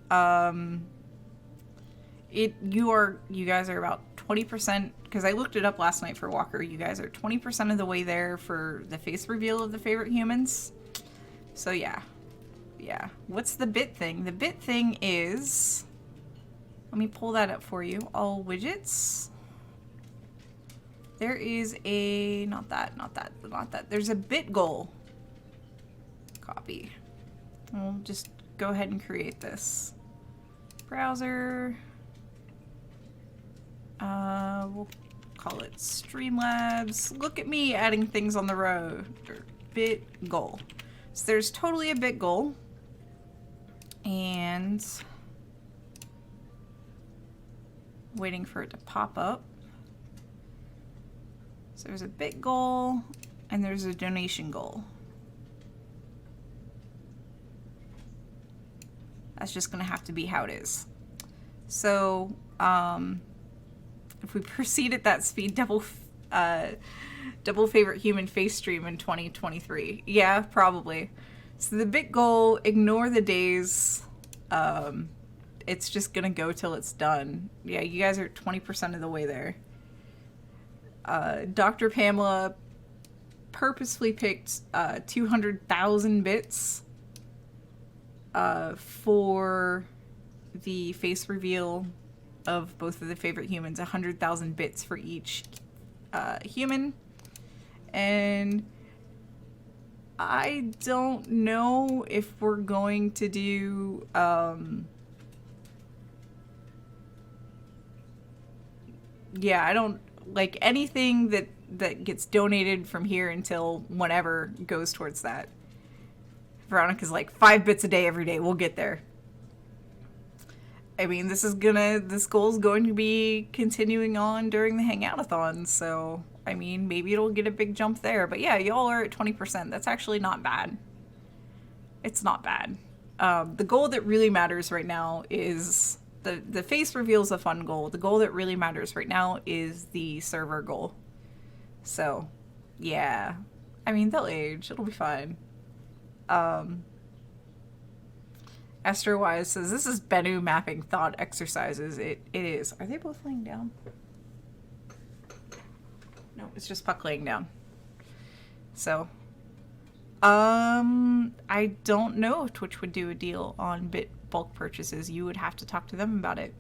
You guys are about 20%, because I looked it up last night for Walker. You guys are 20% of the way there for the face reveal of the favorite humans. So yeah. Yeah. What's the bit thing? The bit thing is, let me pull that up for you. All widgets. There is a, not that. There's a bit goal. Copy. We'll just go ahead and create this. Browser. We'll call it Streamlabs. Look at me adding things on the road. Bit goal. So there's totally a bit goal. And waiting for it to pop up. So there's a bit goal and there's a donation goal. That's just gonna have to be how it is. So if we proceed at that speed, double favorite human face stream in 2023. Yeah, probably. So the bit goal, ignore the days. It's just gonna go till it's done. Yeah, you guys are 20% of the way there. Dr. Pamela purposefully picked 200,000 bits for the face reveal of both of the favorite humans. 100,000 bits for each human. And I don't know if we're going to do yeah, I don't like anything that gets donated from here until whenever goes towards that. Veronica's like 5 bits a day every day. We'll get there. I mean, this goal is going to be continuing on during the Hangout-a-thon, so I mean, maybe it'll get a big jump there. But yeah, y'all are at 20%. That's actually not bad. It's not bad. The goal that really matters right now is the face reveal is a fun goal. The goal that really matters right now is the server goal. So, yeah. I mean, they'll age. It'll be fine. Astro Wise says, this is Bennu mapping thought exercises. It is. Are they both laying down? No, it's just Puck laying down. So, I don't know if Twitch would do a deal on bit bulk purchases. You would have to talk to them about it.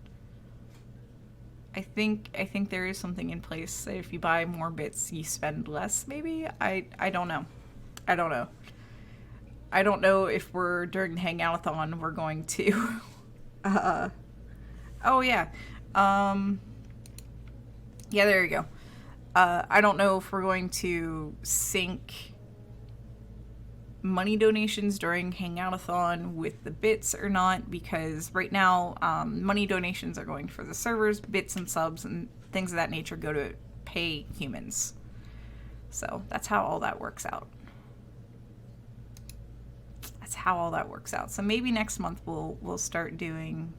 I think there is something in place that if you buy more bits, you spend less, maybe? I don't know. I don't know. I don't know if we're, during the Hangout-a-thon, we're going to, oh yeah. Yeah, there you go. I don't know if we're going to sync money donations during Hangout-a-thon with the bits or not, because right now, money donations are going for the servers, bits and subs and things of that nature go to pay humans. So that's how all that works out. That's how all that works out. So maybe next month we'll start doing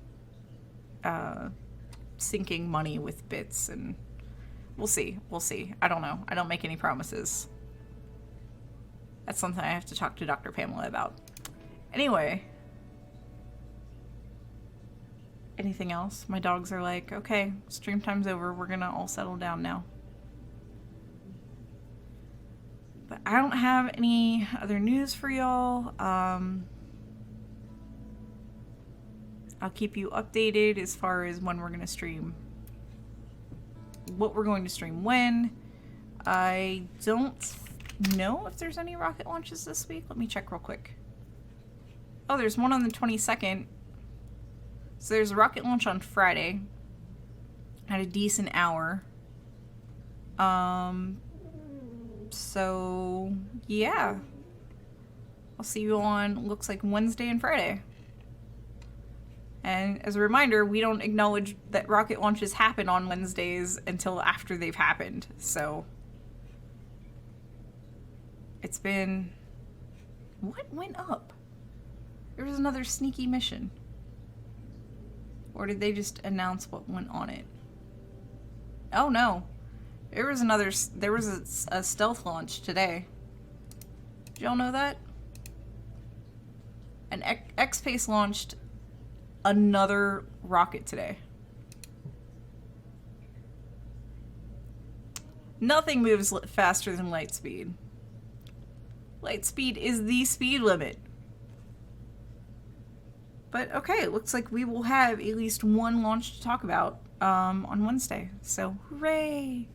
syncing money with bits, and we'll see. I don't know. I don't make any promises. That's something I have to talk to Dr. Pamela about. Anyway. Anything else? My dogs are like, okay, stream time's over. We're gonna all settle down now. But I don't have any other news for y'all. I'll keep you updated as far as when we're gonna stream. What we're going to stream when. I don't know if there's any rocket launches this week. Let me check real quick. Oh, there's one on the 22nd. So there's a rocket launch on Friday at a decent hour. So yeah, I'll see you on, looks like Wednesday and Friday. And as a reminder, we don't acknowledge that rocket launches happen on Wednesdays until after they've happened. So it's been, what went up? There was another sneaky mission. Or did they just announce what went on it? Oh no. There was a stealth launch today. Did y'all know that? An X-Pace launched another rocket today. Nothing moves faster than light speed. Light speed is the speed limit. But okay, it looks like we will have at least one launch to talk about on Wednesday. So hooray!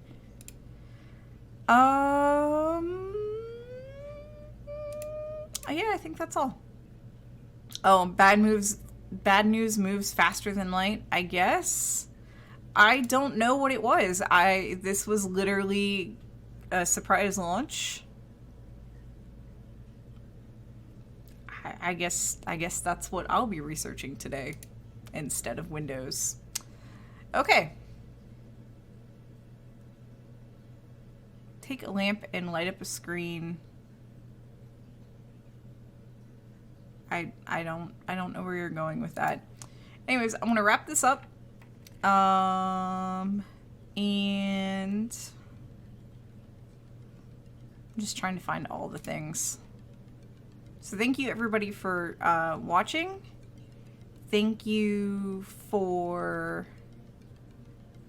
Yeah, I think that's all. Oh, bad news moves faster than light, I guess. I don't know what it was. This was literally a surprise launch. I guess that's what I'll be researching today instead of Windows. Okay. Take a lamp and light up a screen. I don't know where you're going with that. Anyways, I'm gonna wrap this up. And I'm just trying to find all the things. So thank you everybody for watching. Thank you for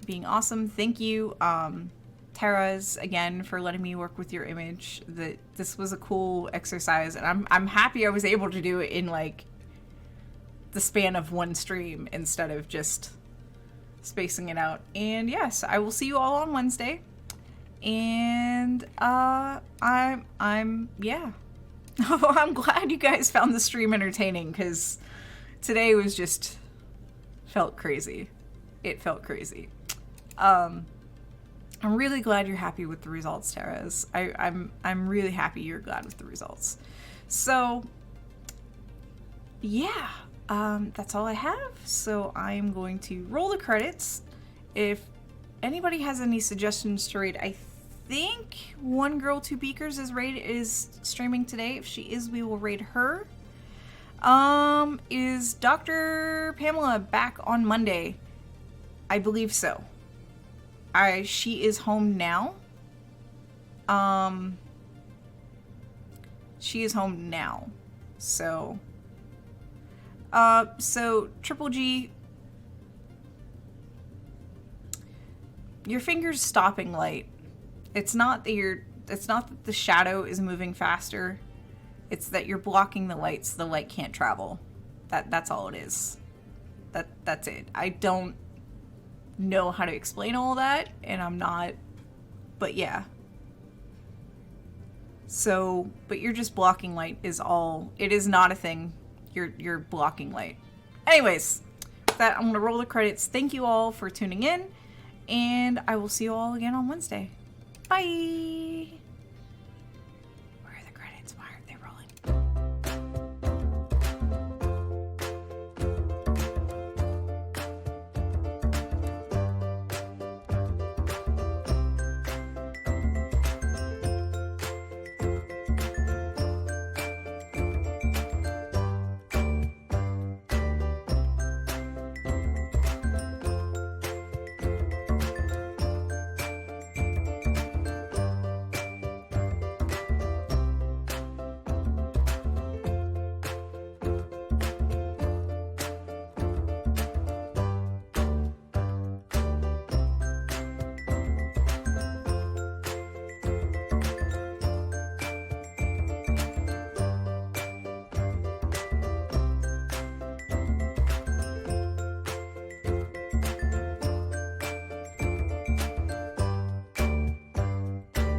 being awesome. Thank you, Tara's, again, for letting me work with your image. This was a cool exercise, and I'm happy I was able to do it in like the span of one stream instead of just spacing it out. And yes, I will see you all on Wednesday. And yeah. I'm glad you guys found the stream entertaining, because today was just felt crazy. It felt crazy. I'm really glad you're happy with the results, Tara's. I'm really happy you're glad with the results. So yeah, that's all I have. So I'm going to roll the credits. If anybody has any suggestions to rate, I think One Girl Two Beakers is streaming today. If she is, we will raid her. Is Dr. Pamela back on Monday? I believe so. She is home now. She is home now. So Triple G, your finger's stopping light. It's not that the shadow is moving faster. It's that you're blocking the light so the light can't travel. That's all it is. That's it. I don't know how to explain all that, and I'm not, but yeah. So, but you're just blocking light is all. It is not a thing. You're blocking light. Anyways, with that, I'm gonna roll the credits. Thank you all for tuning in, and I will see you all again on Wednesday. Bye!